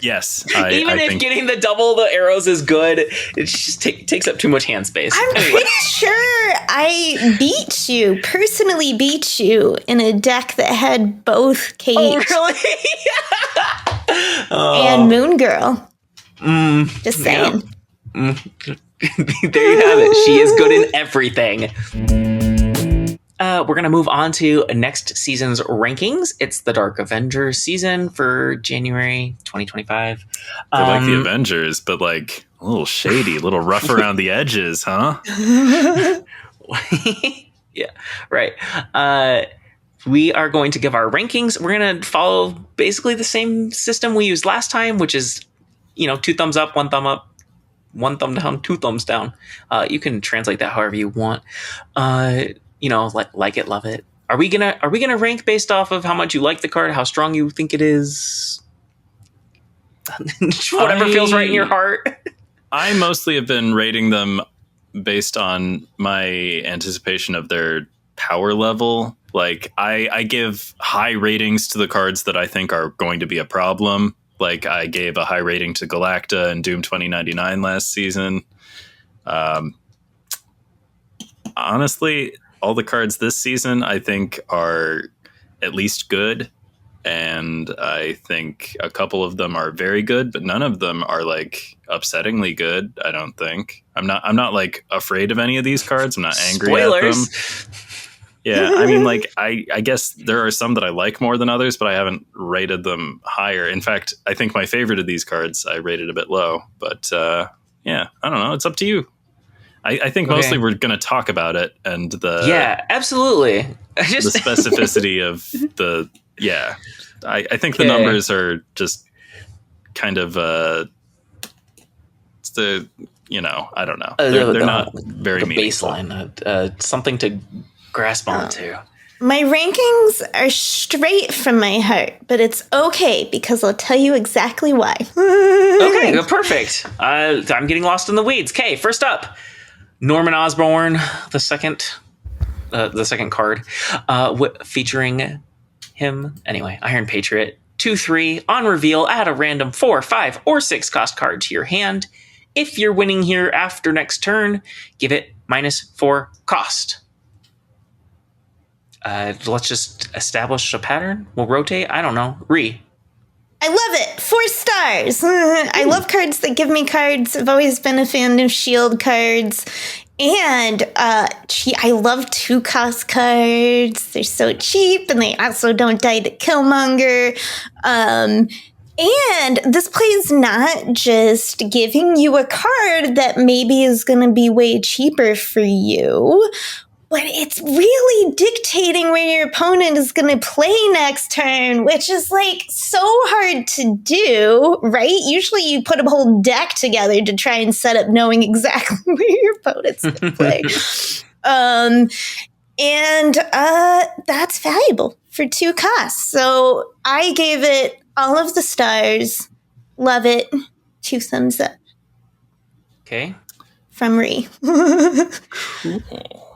Yes. Even if getting the double the arrows is good, it just takes up too much hand space. I'm pretty sure I personally beat you in a deck that had both Kate really? and Moon Girl. Just saying. Yeah. There you have it. She is good in everything. We're going to move on to next season's rankings. It's the Dark Avengers season for January 2025. They're like the Avengers, but like a little shady, a little rough around the edges, huh? Yeah, right. We are going to give our rankings. We're going to follow basically the same system we used last time, which is, 2 thumbs up, 1 thumb up, 1 thumb down, 2 thumbs down. You can translate that however you want. Like it, love it. Are we gonna rank based off of how much you like the card, how strong you think it is? Whatever feels right in your heart. I mostly have been rating them based on my anticipation of their power level. Like I give high ratings to the cards that I think are going to be a problem. Like I gave a high rating to Galacta and Doom 2099 last season. Honestly, all the cards this season I think are at least good. And I think a couple of them are very good, but none of them are like upsettingly good. I don't think. I'm not like afraid of any of these cards. I'm not angry at them. Yeah, I mean, like I guess there are some that I like more than others, but I haven't rated them higher. In fact, I think my favorite of these cards I rated a bit low. But yeah, I don't know. It's up to you. I think mostly we're going to talk about it and the absolutely the specificity of the I think the numbers are just kind of it's the I don't know they're not very meaningful. Baseline something to grasp onto. My rankings are straight from my heart, but it's okay because I'll tell you exactly why. Okay, perfect. I'm getting lost in the weeds. Okay, first up, Norman Osborn, the second card, featuring him. Anyway, Iron Patriot, 2/3 on reveal. Add a random 4, 5, or 6 cost card to your hand. If you're winning here after next turn, give it -4 cost. Let's just establish a pattern. We'll rotate. I don't know. I love it. 4 stars. I love cards that give me cards. I've always been a fan of shield cards. And I love 2-cost cards. They're so cheap, and they also don't die to Killmonger. And And this play is not just giving you a card that maybe is going to be way cheaper for you, but it's really dictating where your opponent is going to play next turn, which is like so hard to do, right? Usually you put a whole deck together to try and set up knowing exactly where your opponent's going to play. And that's valuable for 2 costs. So I gave it all of the stars. Love it. 2 thumbs up. Okay. From Ree. Cool.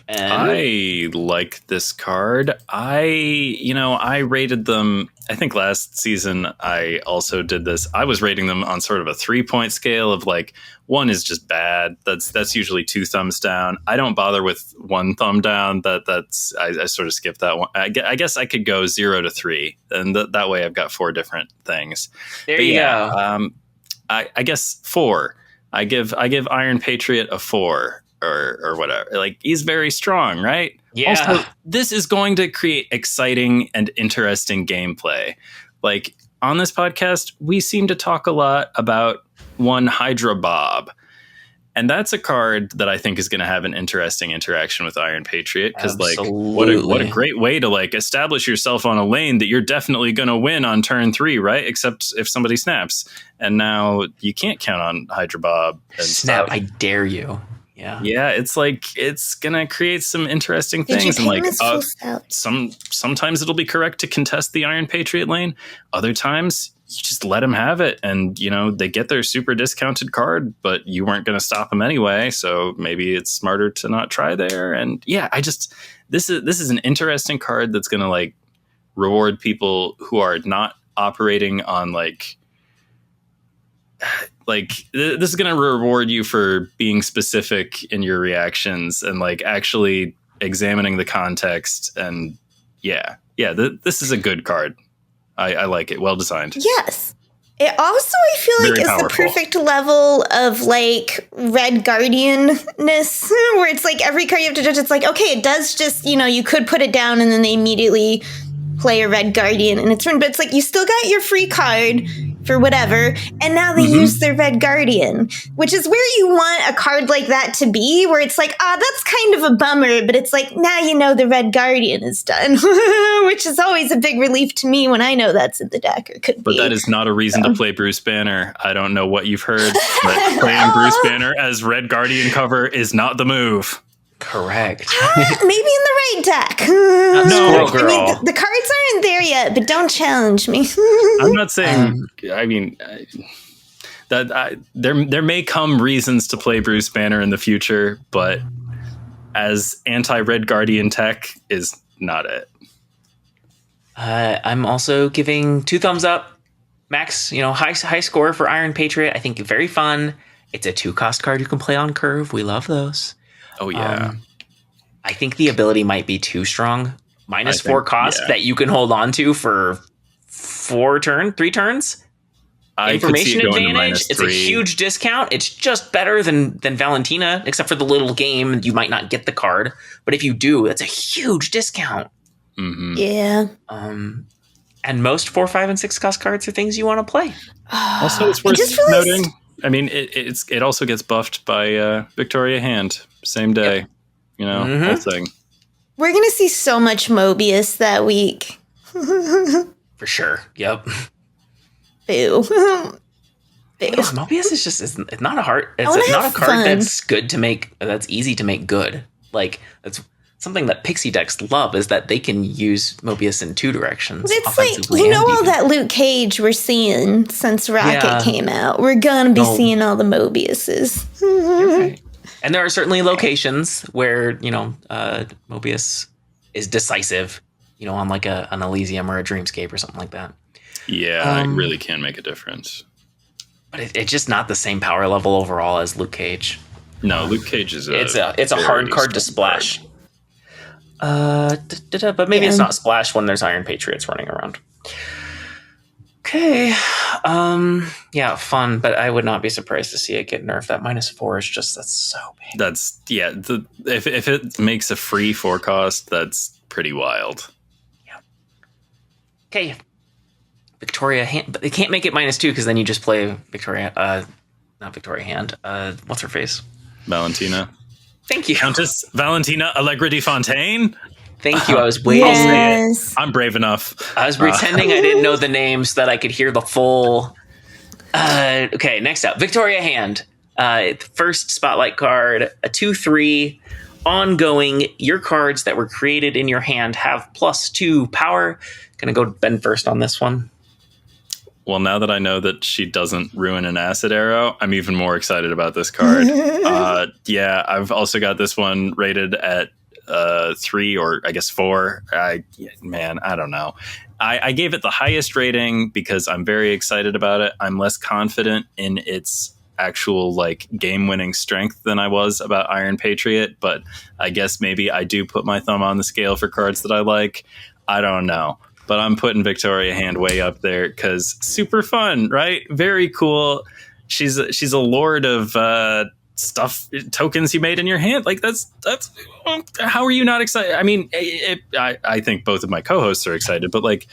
I like this card. I rated them. I think last season I also did this. I was rating them on sort of a 3-point scale of like 1 is just bad. That's usually 2 thumbs down. I don't bother with 1 thumb down. I sort of skip that one. I guess I could go 0 to 3, and that way I've got 4 different things. There you go. I guess 4. I give Iron Patriot a 4. Or whatever. Like, he's very strong, right? Yeah. Also, this is going to create exciting and interesting gameplay. Like, on this podcast, we seem to talk a lot about one Hydra Bob. And that's a card that I think is going to have an interesting interaction with Iron Patriot. Because, like, what a great way to, like, establish yourself on a lane that you're definitely going to win on turn 3, right? Except if somebody snaps. And now you can't count on Hydra Bob. And Snap, I dare you. Yeah, it's like it's gonna create some interesting things, and like sometimes it'll be correct to contest the Iron Patriot lane. Other times you just let them have it, and they get their super discounted card, but you weren't gonna stop them anyway. So maybe it's smarter to not try there. And yeah, this is an interesting card that's gonna like reward people who are not operating on like this is going to reward you for being specific in your reactions and like actually examining the context. And this is a good card. I like it. Well designed. Yes. It also, I feel like, is the perfect level of like Red Guardian-ness, where it's like every card you have to judge, it's like, okay, it does just, you could put it down and then they immediately play a Red Guardian and it's run, but it's like you still got your free card for whatever, and now they use their Red Guardian, which is where you want a card like that to be, where it's like, that's kind of a bummer, but it's like, now the Red Guardian is done, which is always a big relief to me when I know that's in the deck, or could be. But that is not a reason to play Bruce Banner. I don't know what you've heard, but playing Bruce Banner as Red Guardian cover is not the move. Correct. Maybe in the right deck. No, girl. I mean, the cards aren't there yet, but don't challenge me. I'm not saying. There may come reasons to play Bruce Banner in the future, but as anti-Red Guardian tech is not it. I'm also giving 2 thumbs up. Max, high score for Iron Patriot. I think very fun. It's a 2-cost card you can play on curve. We love those. Oh, yeah. I think the ability might be too strong. -4 cost that you can hold on to for 3 turns. Information advantage. It's a huge discount. It's just better than Valentina, except for the little game. You might not get the card. But if you do, that's a huge discount. Mm-hmm. Yeah. And most 4, 5, and 6 cost cards are things you want to play. Also, it's worth noting. I mean, it also gets buffed by Victoria Hand. Same day. Whole thing. We're going to see so much Mobius that week. For sure. Yep. Boo. Mobius is it's not a hard. It's not a card that's good to make. That's easy to make good. Like, that's something that Pixie decks love, is that they can use Mobius in 2 directions. It's like, all that Luke Cage we're seeing since Rocket came out. We're going to be seeing all the Mobiuses. Right. And there are certainly locations where, Mobius is decisive, on like an Elysium or a Dreamscape or something like that. Yeah, it really can make a difference. But it's just not the same power level overall as Luke Cage. No, Luke Cage is it's a hard card to splash. But maybe it's not splash when there's Iron Patriots running around. Okay. Fun, but I would not be surprised to see it get nerfed. That -4 is just, that's so big. If it makes a free 4 cost, that's pretty wild. Yeah. Okay. Victoria Hand, but they can't make it -2 because then you just play Victoria. Not Victoria Hand. What's her face? Valentina. Thank you, Countess Valentina Allegra de Fontaine. Thank you. I was waiting. Yes. I'm brave enough. I was pretending I didn't know the names so that I could hear the full. Okay, next up, Victoria Hand. First spotlight card, a 2/3. Ongoing, your cards that were created in your hand have +2 power. Gonna go Ben first on this one. Well, now that I know that she doesn't ruin an acid arrow, I'm even more excited about this card. Yeah, I've also got this one rated at 3 or I guess 4. I don't know. I gave it the highest rating because I'm very excited about it. I'm less confident in its actual like game-winning strength than I was about Iron Patriot, but I guess maybe I do put my thumb on the scale for cards that I like. I don't know, but I'm putting Victoria Hand way up there because super fun, right? Very cool. She's a lord of stuff tokens you made in your hand. Like that's how are you not excited? I mean, I think both of my co-hosts are excited, but like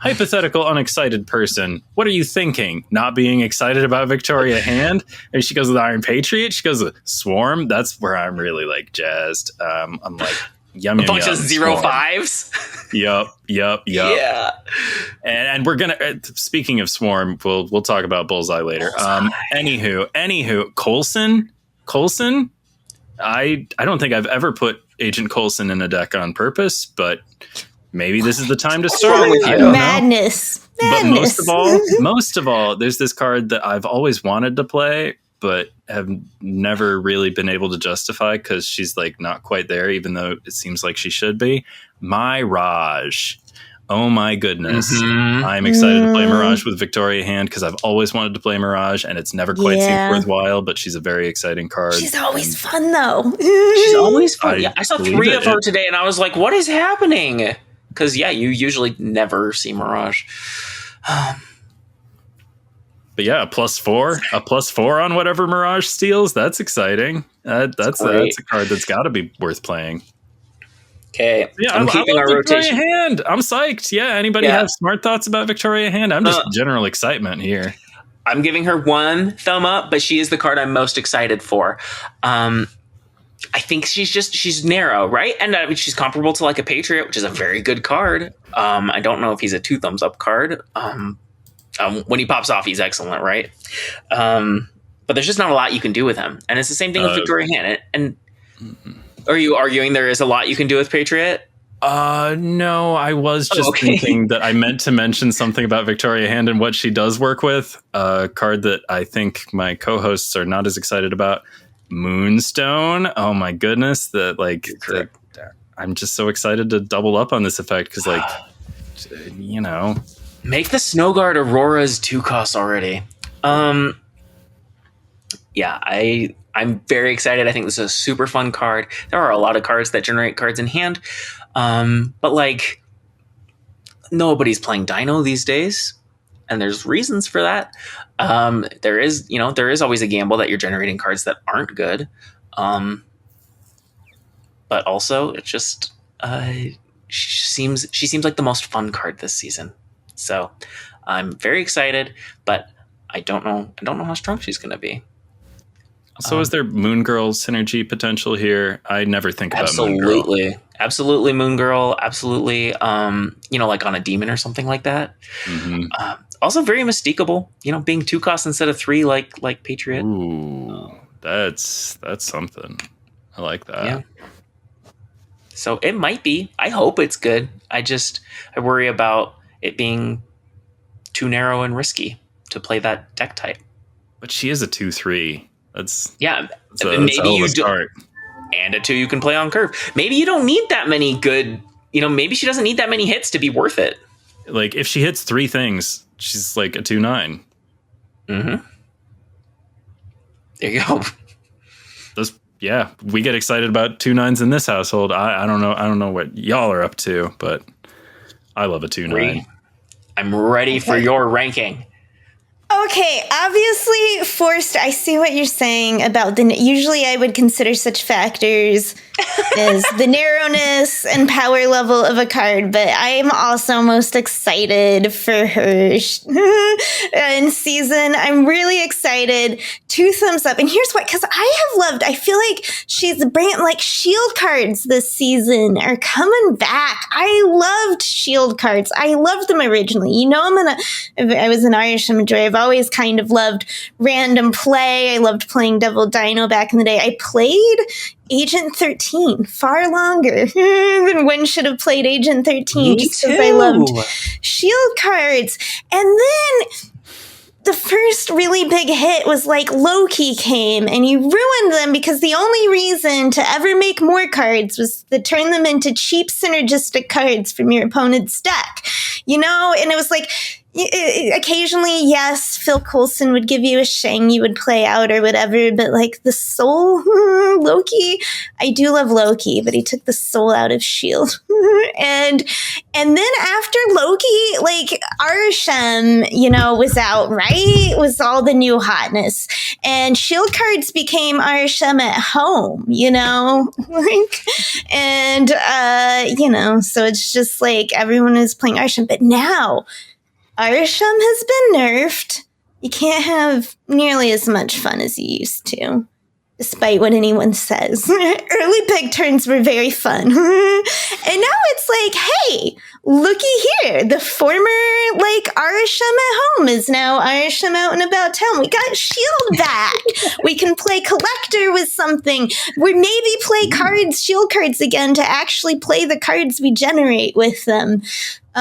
hypothetical unexcited person, what are you thinking? Not being excited about Victoria Hand? And she goes with Iron Patriot. She goes with Swarm. That's where I'm really like jazzed. I'm like yum, a bunch of 0/5s. Yup. Yeah. And we're gonna. Speaking of Swarm, we'll talk about Bullseye later. Anywho, Coulson. I don't think I've ever put Agent Coulson in a deck on purpose, but maybe this is the time to start. Madness. But most of all, there's this card that I've always wanted to play, but have never really been able to justify because she's like not quite there, even though it seems like she should be. Mirage. Oh my goodness. Mm-hmm. I'm excited to play Mirage with Victoria Hand because I've always wanted to play Mirage and it's never quite seemed worthwhile, but she's a very exciting card. She's always fun though. She's always fun. I saw 3 of her it. today and I was like, what is happening? Because, yeah, you usually never see Mirage. But yeah, a +4 on whatever Mirage steals. That's exciting. That's a card that's got to be worth playing. Okay, yeah, I'm keeping our rotation. Victoria Hand. I'm psyched. Yeah, anybody have smart thoughts about Victoria Hand? I'm just general excitement here. I'm giving her 1 thumb up, but she is the card I'm most excited for. I think she's narrow, right? And she's comparable to like a Patriot, which is a very good card. I don't know if he's a 2 thumbs up card. When he pops off, he's excellent, right? But there's just not a lot you can do with him. And it's the same thing with Victoria Hand. And are you arguing there is a lot you can do with Patriot? No, I was just thinking that I meant to mention something about Victoria Hand and what she does work with. A card that I think my co-hosts are not as excited about. Moonstone. Oh my goodness. I'm just so excited to double up on this effect because make the Snow Guard Aurora's 2 costs already. Yeah, I'm very excited. I think this is a super fun card. There are a lot of cards that generate cards in hand. But like nobody's playing Dino these days. And there's reasons for that. There is always a gamble that you're generating cards that aren't good. But also it just she seems like the most fun card this season. So I'm very excited, but I don't know how strong she's going to be. So is there Moon Girl synergy potential here? I never think about Moon Girl. Absolutely Moon Girl. Absolutely. Like on a demon or something like that. Mm-hmm. Also very mystiqueable, being 2 costs instead of 3 like Patriot. Ooh, that's something. I like that. Yeah. So it might be. I hope it's good. I worry about it being too narrow and risky to play that deck type. But she is a 2/3. Maybe you do. And a 2 you can play on curve. Maybe you don't need that many good. Maybe she doesn't need that many hits to be worth it. Like if she hits 3 things, she's like a 2/9. Mm-hmm. There you go. We get excited about 2/9s in this household. I don't know what y'all are up to, but I love a 2/9. I'm ready for your ranking. Okay, obviously, forced. I see what you're saying about usually I would consider such factors as the narrowness and power level of a card, but I am also most excited for her in season. I'm really excited. 2 thumbs up. And here's why, because I feel like she's bringing, like, shield cards this season are coming back. I loved shield cards. I loved them originally. You know, I was an Irish Majority. I've always kind of loved random play. I loved playing Devil Dino back in the day. I played Agent 13 far longer than when should have played Agent 13. Me just too. because I loved shield cards. And then the first really big hit was like Loki came and he ruined them because the only reason to ever make more cards was to turn them into cheap synergistic cards from your opponent's deck. You know, and it was like, occasionally, yes, Phil Coulson would give you a Shang you would play out or whatever, but like the soul, Loki, I do love Loki, but he took the soul out of S.H.I.E.L.D. and then after Loki, like Arishem, you know, was out, right? Was all the new hotness. And S.H.I.E.L.D. cards became Arishem at home, you know? Like, and, you know, so it's just like everyone is playing Arishem, but now Arishem has been nerfed. You can't have nearly as much fun as you used to, despite what anyone says. Early peg turns were very fun. And now it's like, hey, looky here. The former, like, Arishem at home is now Arishem out and about town. We got S.H.I.E.L.D. back. We can play Collector with something. We maybe play cards, S.H.I.E.L.D. cards again to actually play the cards we generate with them.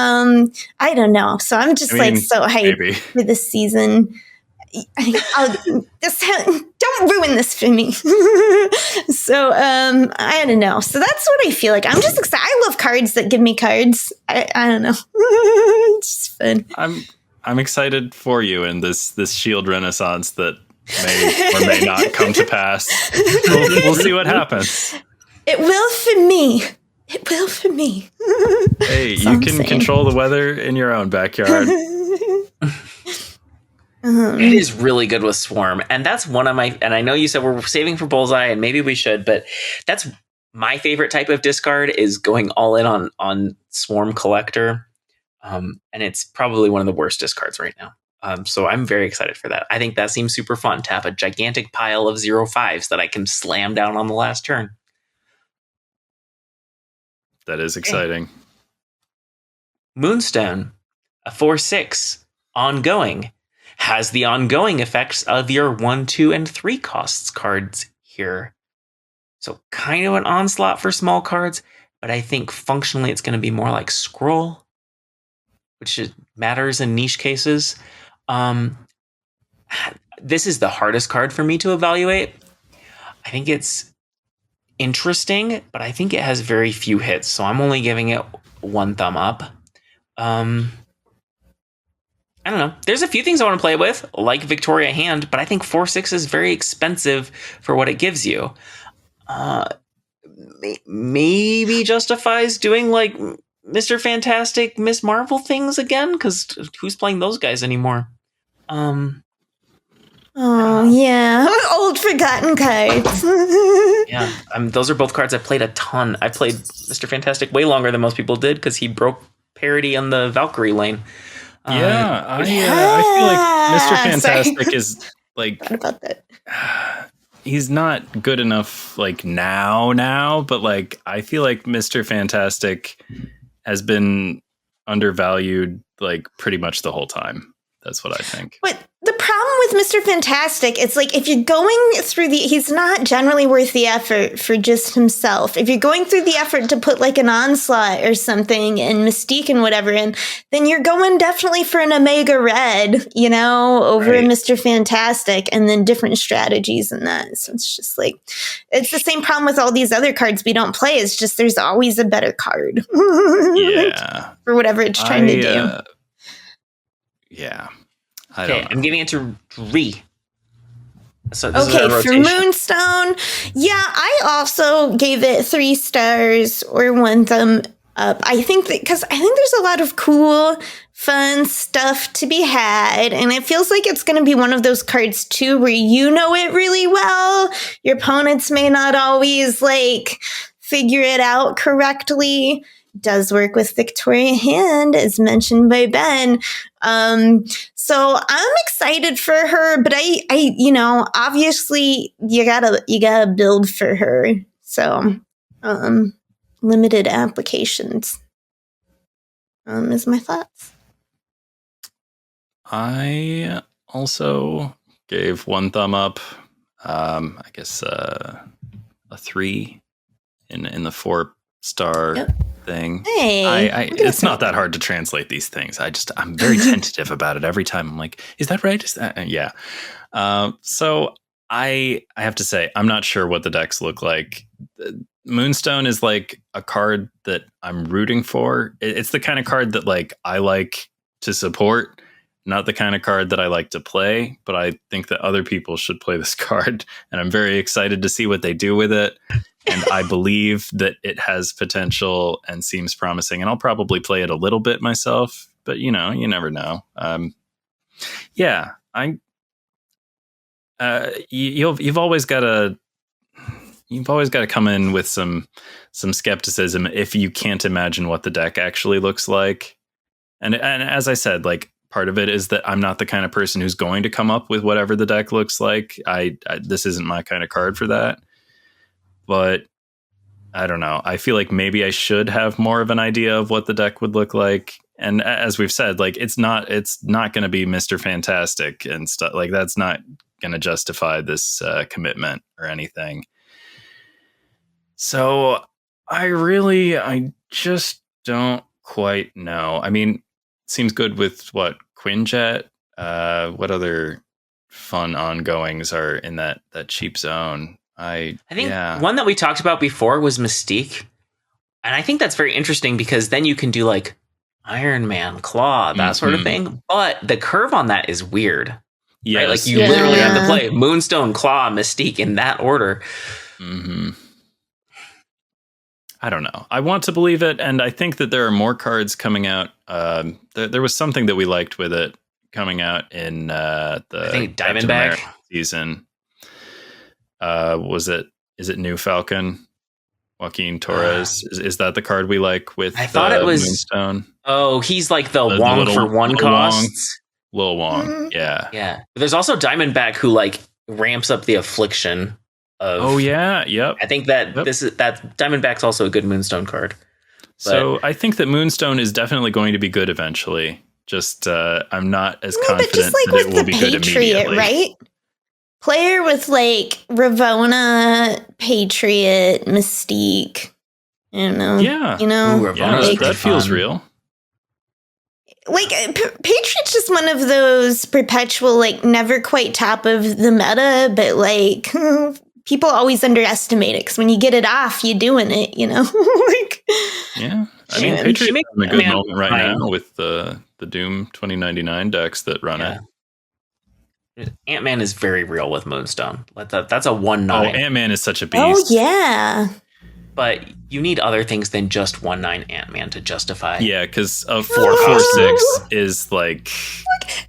I don't know. So I'm just like so hyped for this season. Don't ruin this for me. So I don't know. So that's what I feel like. I'm just excited. I love cards that give me cards. I don't know. It's just fun. I'm excited for you in this S.H.I.E.L.D. renaissance that may or may not come to pass. We'll see what happens. It will for me. It will for me. Hey, you can control the weather in your own backyard. It is really good with Swarm. And that's one of my, and I know you said we're saving for Bullseye and maybe we should, but that's my favorite type of discard is going all in on Swarm Collector. And it's probably one of the worst discards right now. So I'm very excited for that. I think that seems super fun to have a gigantic pile of 0/5s that I can slam down on the last turn. That is exciting. Moonstone, a 4/6, ongoing, has the ongoing effects of your 1, 2, and 3 costs cards here. So kind of an onslaught for small cards, but I think functionally it's going to be more like Scroll, which matters in niche cases. This is the hardest card for me to evaluate. I think it's interesting, but I think it has very few hits, so I'm only giving it 1 thumb up. I don't know. There's a few things I want to play with, like Victoria Hand, but I think 4/6 is very expensive for what it gives you. Maybe justifies doing like Mr. Fantastic, Miss Marvel things again, because who's playing those guys anymore? Oh, yeah. Old forgotten cards. Yeah, those are both cards I played a ton. I played Mr. Fantastic way longer than most people did because he broke parity on the Valkyrie lane. I feel like Mr. Fantastic is like... What about that? He's not good enough like now, but like I feel like Mr. Fantastic has been undervalued like pretty much the whole time. That's what I think. But the problem with Mr. Fantastic, it's like if you're going through he's not generally worth the effort for just himself. If you're going through the effort to put like an Onslaught or something and Mystique and whatever in, then you're going definitely for an Omega Red, you know, over a Mr. Fantastic and then different strategies in that. So it's just like, it's the same problem with all these other cards we don't play. It's just there's always a better card. Yeah. For whatever it's trying to do. Yeah. Okay, I'm giving it to Ree. So for Moonstone, yeah, I also gave it 3 stars or 1 thumb up. I think there's a lot of cool, fun stuff to be had, and it feels like it's going to be one of those cards too where you know it really well. Your opponents may not always like figure it out correctly. Does work with Victoria Hand, as mentioned by Ben. So I'm excited for her, but I obviously you gotta build for her. So, limited applications, is my thoughts. I also gave one thumb up. I guess a 3 in the 4-star thing. Hey, it's not that hard to translate these things. I'm very tentative about it every time. I'm like, is that right? Yeah. So I have to say, I'm not sure what the decks look like. Moonstone is like a card that I'm rooting for. It's the kind of card that like I like to support, not the kind of card that I like to play, but I think that other people should play this card, and I'm very excited to see what they do with it. And I believe that it has potential and seems promising, and I'll probably play it a little bit myself, but you never know. You've always got to come in with some skepticism if you can't imagine what the deck actually looks like. And as I said, like, part of it is that I'm not the kind of person who's going to come up with whatever the deck looks like. This isn't my kind of card for that. But I don't know. I feel like maybe I should have more of an idea of what the deck would look like. And as we've said, like, it's not going to be Mr. Fantastic and stuff. Like, that's not going to justify this commitment or anything. So I just don't quite know. I mean, it seems good with what Quinjet. What other fun ongoings are in that cheap zone? I think one that we talked about before was Mystique. And I think that's very interesting because then you can do like Iron Man, Claw, that sort of thing. But the curve on that is weird. Yeah, right? Like you literally have to play Moonstone, Claw, Mystique in that order. Mm-hmm. I don't know. I want to believe it, and I think that there are more cards coming out. There was something that we liked with it coming out in I think Diamondback season. Is it New Falcon? Joaquin Torres. Is that the card we like with I thought it was Moonstone? Oh, he's like the Wong for one costs. Lil Wong. Yeah. Yeah. But there's also Diamondback who like ramps up the affliction of Yep. I think that that Diamondback's also a good Moonstone card. So I think that Moonstone is definitely going to be good eventually. Just I'm not as confident just like that it will be good immediately. Right? Player with like Ravonna, Patriot, Mystique. I don't know. Yeah. That feels real. Like Patriot's just one of those perpetual, like, never quite top of the meta, but like people always underestimate it because when you get it off, you're doing it, like. Yeah, I mean, Patriot's in a good moment right now with the Doom 2099 decks that run it. Ant-Man is very real with Moonstone. That's a 1/9. Oh, Ant-Man is such a beast. Oh yeah. But you need other things than just 1/9 Ant-Man to justify. Yeah, because a 4/4/6 is like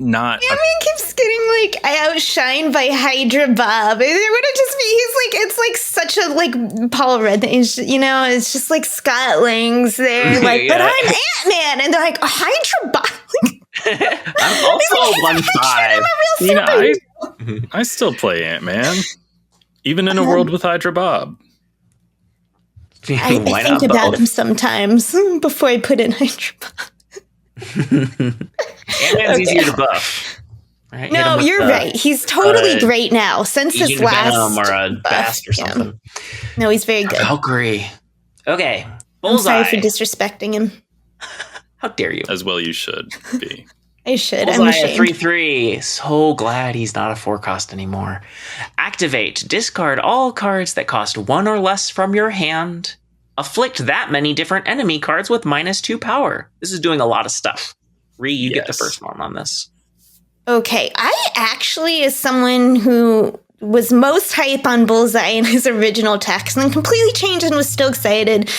not. Ant-Man keeps getting like outshined by Hydra Bob. It would have just be it's like such a like Paul Rudd thing. It's just like Scott Lang's there, like, but I'm Ant-Man, and they're like Hydra Bob. I'm also 1/5. I still play Ant-Man, even in a world with Hydra Bob. I think about him sometimes before I put in Hydra Bob. Ant-Man's easier to buff. Right? No, you're right. He's totally great now since Agent his last Venom or a Bast or something. No, he's very good. Valkyrie. Okay, Bullseye. I'm sorry for disrespecting him. How dare you? As well you should be. I should. Bullseye, I'm ashamed. 3/3. So glad he's not a 4-cost anymore. Activate. Discard all cards that cost 1 or less from your hand. Afflict that many different enemy cards with -2 power. This is doing a lot of stuff. You get the first one on this. Okay, I actually, as someone who was most hype on Bullseye in his original text and then completely changed and was still excited,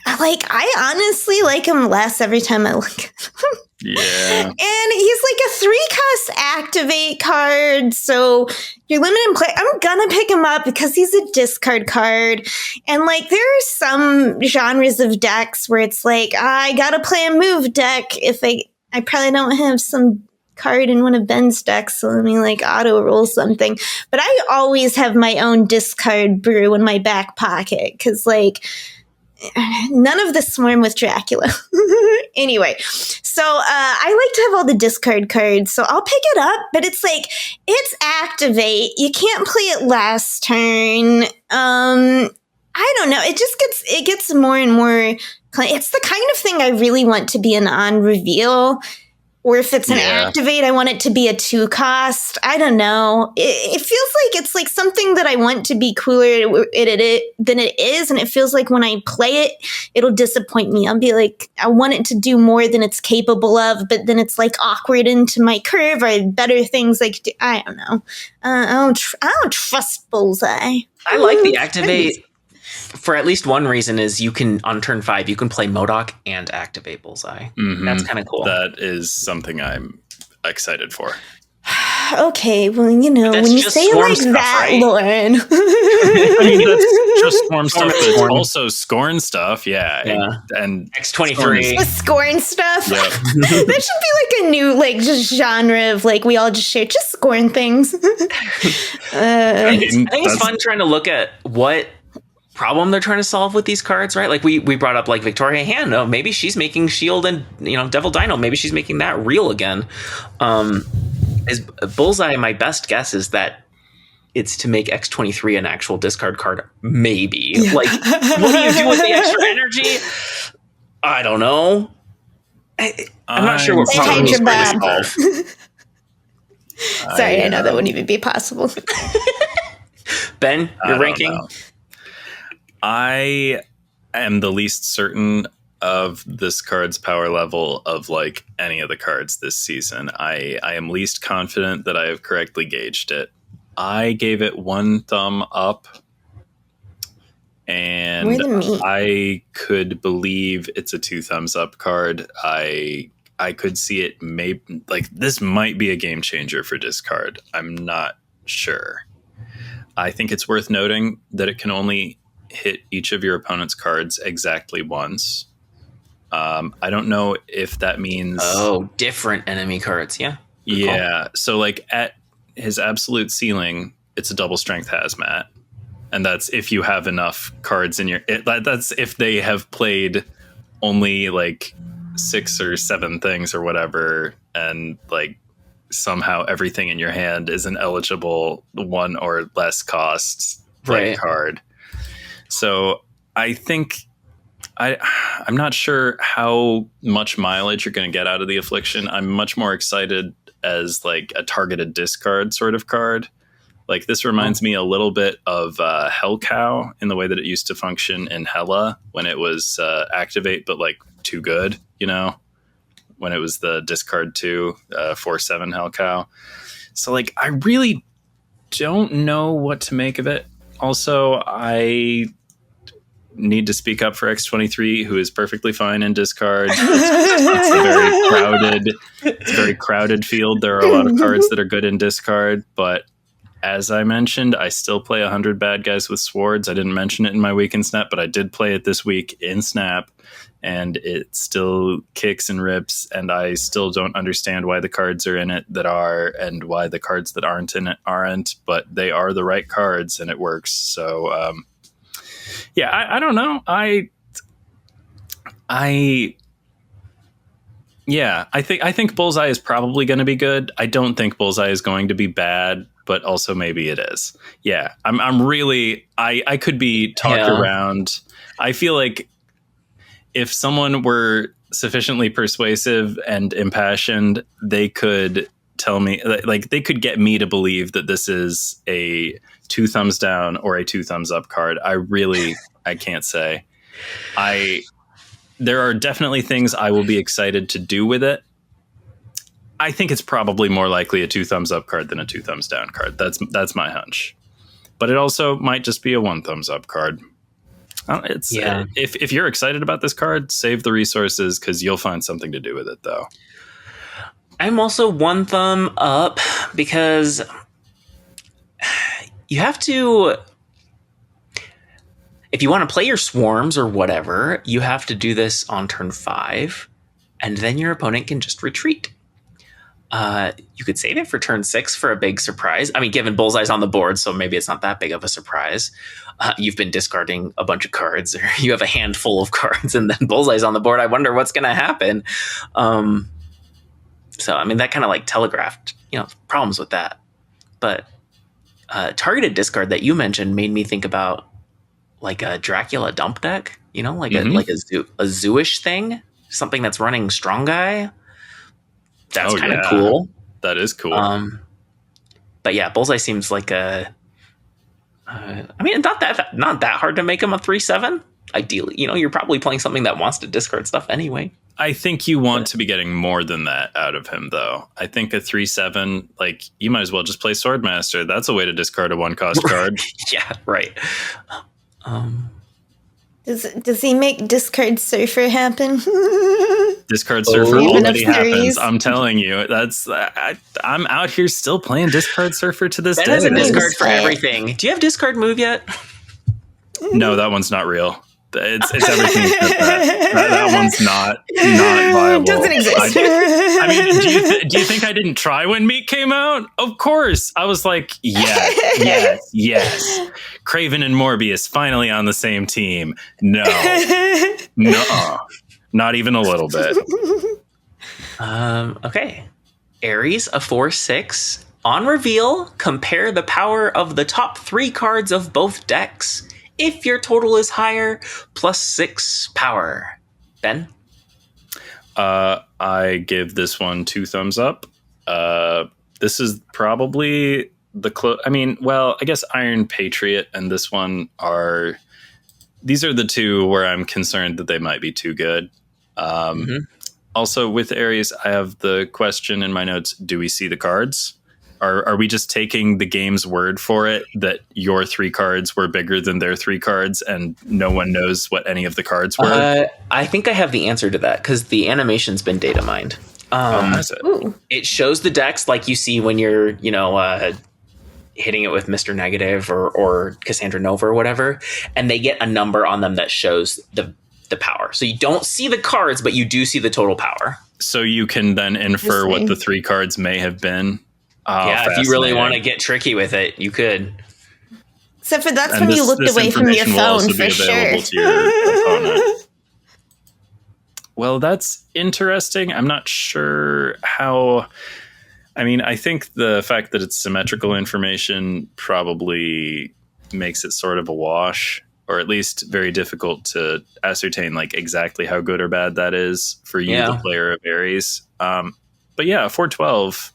Like, I honestly like him less every time I look at him. Yeah. And he's like a 3-cost activate card, so you're limited in play. I'm gonna pick him up because he's a discard card. And like, there are some genres of decks where it's like, I gotta play a move deck if I probably don't have some card in one of Ben's decks, so let me like auto roll something. But I always have my own discard brew in my back pocket because like, none of the swarm with Dracula. Anyway, so I like to have all the discard cards, so I'll pick it up, but it's like, it's activate. You can't play it last turn. I don't know. It gets more and more. It's the kind of thing I really want to be an on reveal. Or if it's an activate, I want it to be a 2-cost. I don't know. It feels like it's like something that I want to be cooler than it is. And it feels like when I play it, it'll disappoint me. I'll be like, I want it to do more than it's capable of, but then it's like awkward into my curve or better things. Like, I don't know. I don't trust Bullseye. I like the activate. For at least one reason is you can, on turn 5, you can play MODOK and activate Bullseye. Mm-hmm. That's kind of cool. That is something I'm excited for. Okay, well, you know, when you say it like stuff, that, right? Lauren. I mean, that's just Swarm stuff, but it's also Scorn stuff, yeah. And X-23. The Scorn stuff? Yep. That should be like a new, like, just genre of, like, we all just share, just Scorn things. I think it's fun trying to look at what problem they're trying to solve with these cards, right? Like we brought up like Victoria Hand. Oh, maybe she's making Shield and Devil Dino. Maybe she's making that real again. Is Bullseye? My best guess is that it's to make X-23 an actual discard card. Maybe. Yeah. Like, what do you do with the extra energy? I don't know. I'm not sure what problem he's trying to solve. Sorry, I know that wouldn't even be possible. Ben, your ranking. I am the least certain of this card's power level of like any of the cards this season. I am least confident that I have correctly gauged it. I gave it 1 thumb up, and I could believe it's a 2 thumbs up card. I could see it this might be a game changer for discard. I'm not sure. I think it's worth noting that it can only hit each of your opponent's cards exactly once. I don't know if that means different enemy cards. Yeah. Yeah. So like at his absolute ceiling, it's a double strength hazmat, and that's if you have enough cards in your. That's if they have played only like 6 or 7 things or whatever, and like somehow everything in your hand is an eligible 1 or less cost card. So I think I'm not sure how much mileage you're going to get out of the Affliction. I'm much more excited as like a targeted discard sort of card. Like this reminds me a little bit of Hell Cow in the way that it used to function in Hella when it was activate, but like too good, when it was the discard 2 4/7 Hell Cow. So like I really don't know what to make of it. Also, I need to speak up for X-23, who is perfectly fine in discard. It's a very crowded field. There are a lot of cards that are good in discard, but as I mentioned, I still play 100 bad guys with swords. I didn't mention it in my week in Snap, but I did play it this week in Snap, and it still kicks and rips, and I still don't understand why the cards are in it that are, and why the cards that aren't in it aren't, but they are the right cards, and it works. So, yeah, I don't know. I think Bullseye is probably going to be good. I don't think Bullseye is going to be bad, but also maybe it is. Yeah, I'm really. I could be talked around. I feel like if someone were sufficiently persuasive and impassioned, they could tell me, like, they could get me to believe that this is a 2 thumbs down or a 2 thumbs up card. I can't say. There are definitely things I will be excited to do with it. I think it's probably more likely a 2 thumbs up card than a 2 thumbs down card. That's my hunch. But it also might just be a 1 thumbs up card. It's if you're excited about this card, save the resources because you'll find something to do with it, though. I'm also one thumb up because you have to, if you want to play your swarms or whatever, you have to do this on turn 5, and then your opponent can just retreat. You could save it for turn 6 for a big surprise. I mean, given Bullseye's on the board, so maybe it's not that big of a surprise. You've been discarding a bunch of cards, or you have a handful of cards, and then Bullseye's on the board. I wonder what's going to happen. So, I mean, that kind of like telegraphed, problems with that. But targeted discard that you mentioned made me think about like a Dracula dump deck, like a zooish thing, something that's running Strong Guy. That's kind of cool. That is cool. But yeah, Bullseye seems like not that hard to make him a 3/7. Ideally, you're probably playing something that wants to discard stuff anyway. I think you want to be getting more than that out of him, though. I think a 3/7, like, you might as well just play Swordmaster. That's a way to discard a 1-cost card. Yeah, right. Does he make Discard Surfer happen? Discard Surfer already happens. I'm telling you, I'm out here still playing Discard Surfer to this day. That has a discard for everything. Do you have Discard Move yet? No, that one's not real. It's everything except that one's not viable. Doesn't exist. I mean, do you think I didn't try when Meat came out? Of course. I was like, yes. Craven and Morbius finally on the same team. No. Not even a little bit. Okay. Ares, a 4/6. On reveal, compare the power of the top 3 cards of both decks. If your total is higher, +6 power. Ben? I give this one 2 thumbs up. This is probably I guess Iron Patriot and this one these are the two where I'm concerned that they might be too good. Also, with Ares, I have the question in my notes, do we see the cards? Are we just taking the game's word for it that your 3 cards were bigger than their 3 cards and no one knows what any of the cards were? I think I have the answer to that because the animation's been data mined. It shows the decks like you see when you're, hitting it with Mr. Negative or Cassandra Nova or whatever, and they get a number on them that shows the power. So you don't see the cards, but you do see the total power. So you can then infer what the 3 cards may have been. If you really want to get tricky with it, you could. Except for that's when you looked away from your phone, for sure. To your opponent. Well, that's interesting. I'm not sure how. I mean, I think the fact that it's symmetrical information probably makes it sort of a wash, or at least very difficult to ascertain like exactly how good or bad that is for you, the player of Ares. But yeah, 4/12.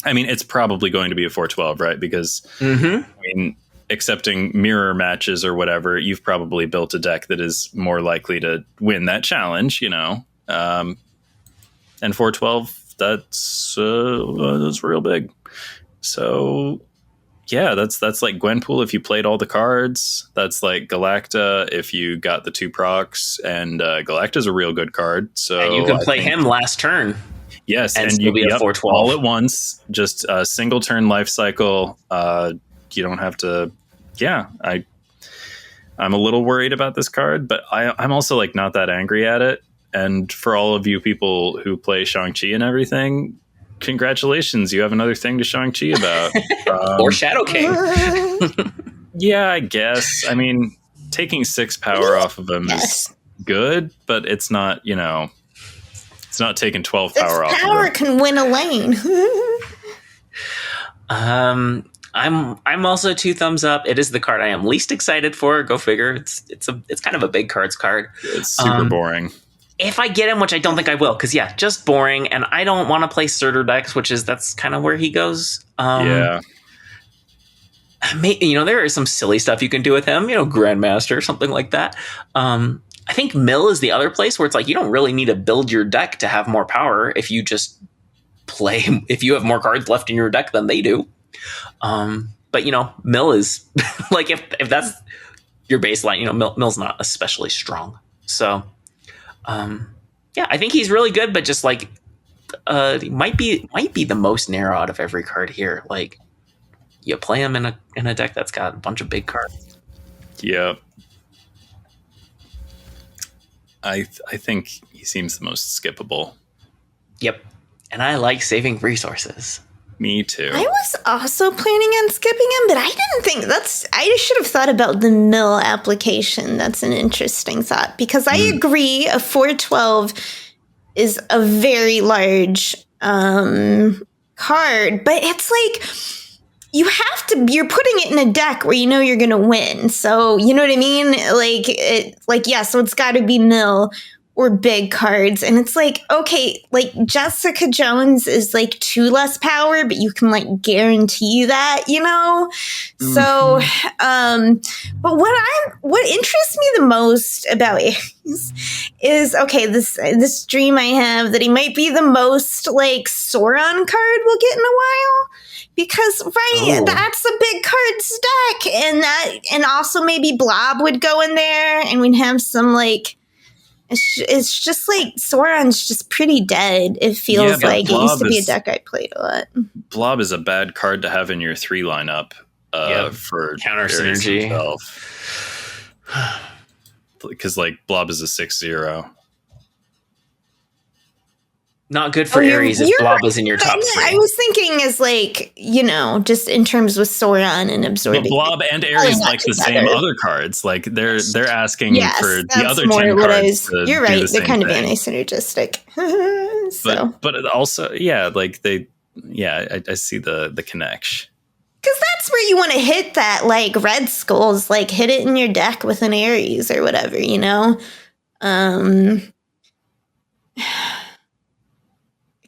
I mean, it's probably going to be a 4/12, right? Because excepting mirror matches or whatever, you've probably built a deck that is more likely to win that challenge, And 4/12, that's real big. So yeah, that's like Gwenpool if you played all the cards. That's like Galacta if you got the 2 procs, and Galacta's a real good card. So and you can play him last turn. Yes, and you be a 4/12 all at once, just a single turn life cycle. You don't have to. Yeah, I'm a little worried about this card, but I'm also like not that angry at it. And for all of you people who play Shang-Chi and everything, congratulations, you have another thing to Shang-Chi about. Or Shadow King. Yeah, I guess. I mean, taking 6 power off of him is good, but it's not, it's not taking 12 power off. Power can win a lane. I'm also 2 thumbs up. It is the card I am least excited for. Go figure. It's kind of a big cards card. It's super boring. If I get him, which I don't think I will, because just boring, and I don't want to play Surtur decks, that's kind of where he goes. There is some silly stuff you can do with him. Grandmaster, something like that. I think Mill is the other place where it's like you don't really need to build your deck to have more power if you just play. If you have more cards left in your deck than they do. But Mill is like if that's your baseline. Mill's not especially strong. So, I think he's really good, but just like might be the most narrow out of every card here. Like, you play him in a deck that's got a bunch of big cards. Yeah. I think he seems the most skippable. Yep. And I like saving resources. Me too. I was also planning on skipping him, but I didn't think I should have thought about the mill application. That's an interesting thought, because I agree a 412 is a very large card, but it's like you're putting it in a deck where you're going to win. So, you know what I mean? So it's got to be mill or big cards. And it's like, okay, like Jessica Jones is like 2 less power, but you can like guarantee that, So, but what interests me the most about Ares is, okay, this dream I have that he might be the most like Sauron card we'll get in a while. Because that's a big card stack, and also maybe Blob would go in there, and we'd have some like it's just like Sauron's just pretty dead. It feels like it used to be a deck I played a lot. Blob is a bad card to have in your 3 lineup for counter synergy. Because like Blob is a 6/0. Not good for Ares if Blob is in your top 3. I was thinking as like, just in terms with Sauron and absorbing. But Blob and Ares like the same other cards. Like they're asking for the other 10 cards. You're right. They're kind of anti-synergistic. But also, I see the connection. Because that's where you want to hit that, like, red skulls, like, hit it in your deck with an Ares or whatever,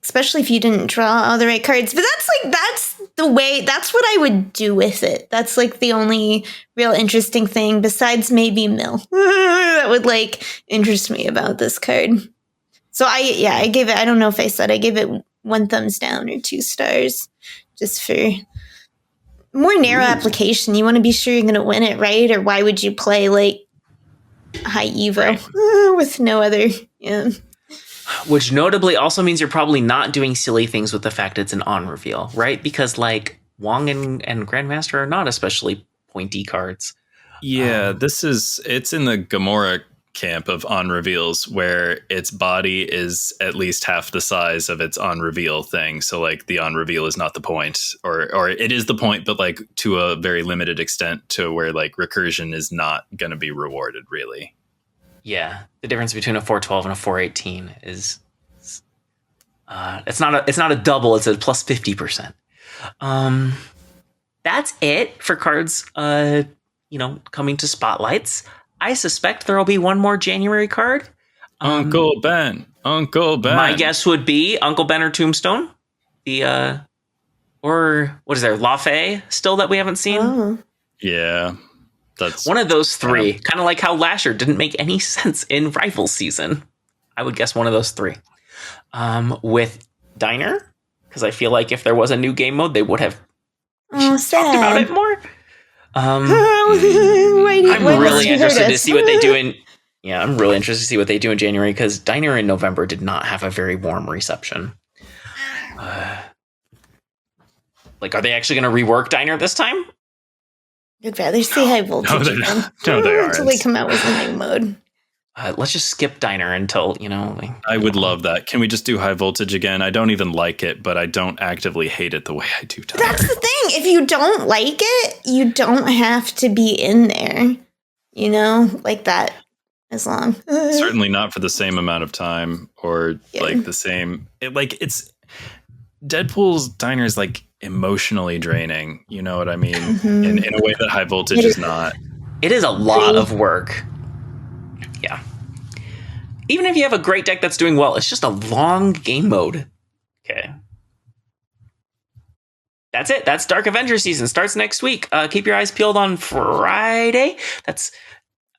Especially if you didn't draw all the right cards. But that's what I would do with it. That's, like, the only real interesting thing besides maybe mill that would, like, interest me about this card. So, I gave it, I don't know if I said I gave it 1 thumbs down or 2 stars just for more narrow application. You want to be sure you're going to win it, right? Or why would you play like high Evo with no other? Yeah. Which notably also means you're probably not doing silly things with the fact it's an on reveal, right? Because like Wong and Grandmaster are not especially pointy cards. Yeah, it's in the Gamora camp of on reveals where its body is at least half the size of its on reveal thing. So like the on reveal is not the point, or it is the point, but like to a very limited extent to where like recursion is not going to be rewarded really. Yeah, the difference between a 412 and a 418 is it's not a double, it's a plus 50%. That's it for cards coming to spotlights. I suspect there will be one more January card. Uncle Ben. My guess would be Uncle Ben or Tombstone. Or what is there? La Fée still that we haven't seen? Oh. Yeah. That's one of those 3. Kind of like how Lasher didn't make any sense in Rival season. I would guess one of those 3. With Diner, because I feel like if there was a new game mode, they would have talked about it more. I'm really interested to see what they do in. Yeah, I'm really interested to see what they do in January because Diner in November did not have a very warm reception. Are they actually going to rework Diner this time? I'd rather see high voltage again. No, they aren't. Until they come out with a new mode. Let's just skip Diner until, I would love that. Can we just do high voltage again? I don't even like it, but I don't actively hate it the way I do Diner. That's the thing. If you don't like it, you don't have to be in there, like that as long. Certainly not for the same amount of time or like the same. It's Deadpool's Diner is like emotionally draining. You know what I mean? Mm-hmm. In a way that high voltage is not. It is a lot of work. Yeah. Even if you have a great deck that's doing well, it's just a long game mode. Okay. That's it. That's Dark Avengers season. Starts next week. Keep your eyes peeled on Friday. That's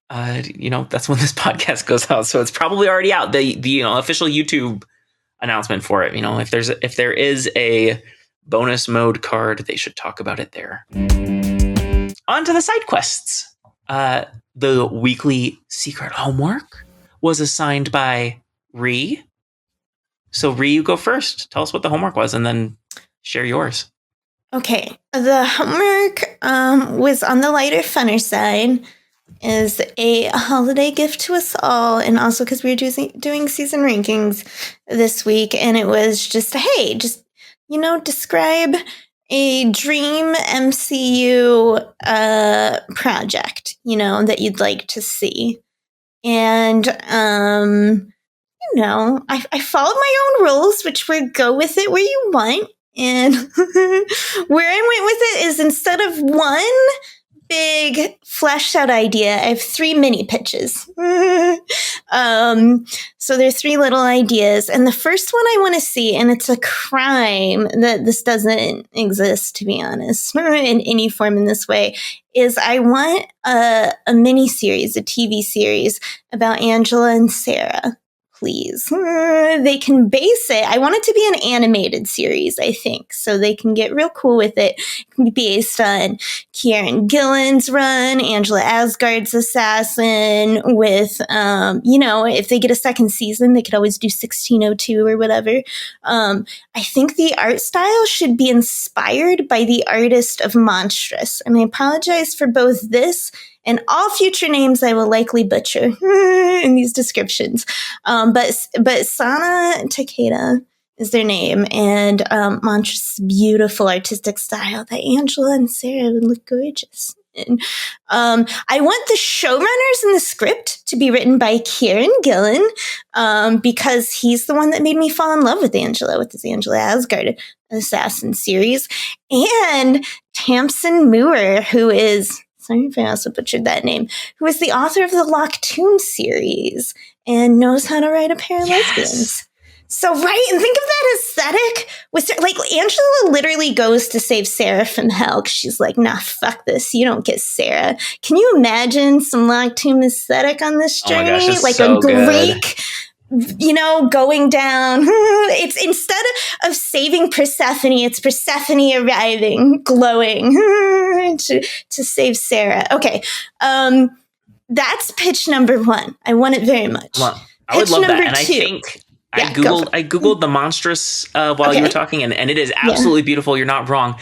that's when this podcast goes out. So it's probably already out. The official YouTube announcement for it. If there is a bonus mode card, they should talk about it there. On to the side quests. the weekly secret homework was assigned by Ree. So Ree, you go first. Tell us what the homework was and then share yours. Okay. The homework was on the lighter, funner side. Is a holiday gift to us all, and also because we were doing season rankings this week, and it was just, hey, just, describe a dream MCU project, that you'd like to see. And, I followed my own rules, which were go with it where you want. And where I went with it is instead of one big fleshed out idea, I have 3 mini pitches. So there's 3 little ideas. And the first one I want to see, and it's a crime that this doesn't exist, to be honest, in any form in this way, is I want a mini series, a TV series about Angela and Sarah. Please. They can base it. I want it to be an animated series, I think, so they can get real cool with it. It can be based on Kieran Gillen's run, Angela Asgard's assassin, with, if they get a second season, they could always do 1602 or whatever. I think the art style should be inspired by the artist of Monstrous. And I apologize for both this and all future names I will likely butcher in these descriptions. But Sana Takeda is their name, and Monstrous' beautiful artistic style that Angela and Sarah would look gorgeous in. I want the showrunners and the script to be written by Kieran Gillen, because he's the one that made me fall in love with Angela, with his Angela Asgard Assassin series, and Tamsin Muir, who is... sorry if I also butchered that name, who is the author of the Locktoon series and knows how to write a pair of lesbians. So, right, and think of that aesthetic. Angela literally goes to save Sarah from hell because she's like, nah, fuck this. You don't get Sarah. Can you imagine some Locktoon aesthetic on this journey? Oh my gosh, like so a Greek... going down. It's instead of saving Persephone, it's Persephone arriving, glowing to save Sarah. Okay. That's pitch number 1. I want it very much. Well, I would love that. And 2. I think I Googled the Monstrous while you were talking, and it is absolutely beautiful. You're not wrong.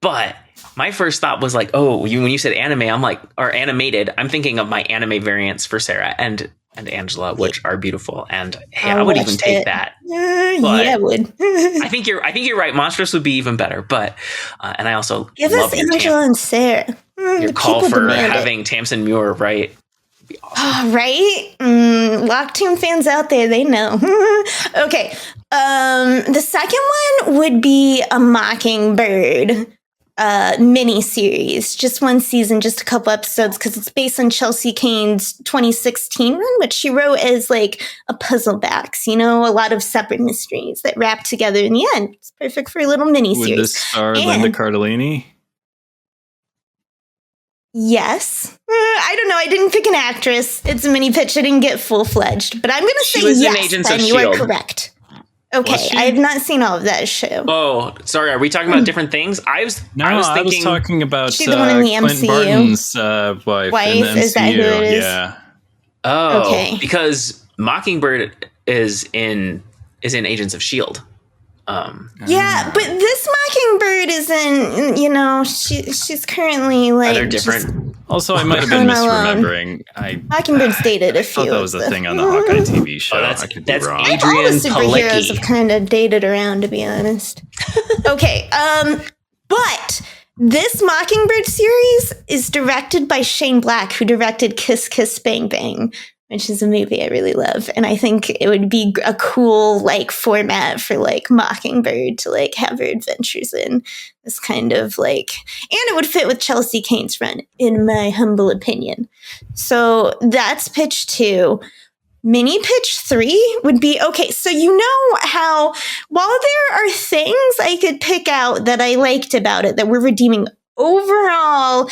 But my first thought was like, when you said anime, I'm like, or animated, I'm thinking of my anime variants for Sarah and Angela, which are beautiful, and I would even take that. I would. I think you're right. Monstrous would be even better, but and I also give love us Angela and Sarah. Your call for having Tamsin Muir right. Would be awesome. Right? Locktoon fans out there, they know. Okay. The second one would be a Mockingbird mini series, just 1 season, just a couple episodes, because it's based on Chelsea Cain's 2016 run, which she wrote as like a puzzle backs, a lot of separate mysteries that wrap together in the end. It's perfect for a little mini series. Would this star Linda Cardellini? Yes. I don't know. I didn't pick an actress. It's a mini pitch. I didn't get full-fledged, but I'm going to say yes, then you are correct. Okay, I have not seen all of that show. Oh, sorry. Are we talking about different things? I was talking about she's the one in the Clint MCU. Barton's wife in the MCU. Is that who it is? Yeah. Oh, okay. Because Mockingbird is in Agents of S.H.I.E.L.D. Yeah, but this Mockingbird isn't, she's currently like... They're different. Also, I might have been misremembering. Mockingbird's dated a few. I thought that was a thing on the Hawkeye TV show. I could be wrong. All the superheroes have kind of dated around, to be honest. Okay, but this Mockingbird series is directed by Shane Black, who directed Kiss Kiss Bang Bang, which is a movie I really love. And I think it would be a cool format for Mockingbird to have her adventures in. This kind of and it would fit with Chelsea Cain's run, in my humble opinion. So that's pitch 2. Mini pitch 3 would be, okay, so how, while there are things I could pick out that I liked about it that were redeeming, overall,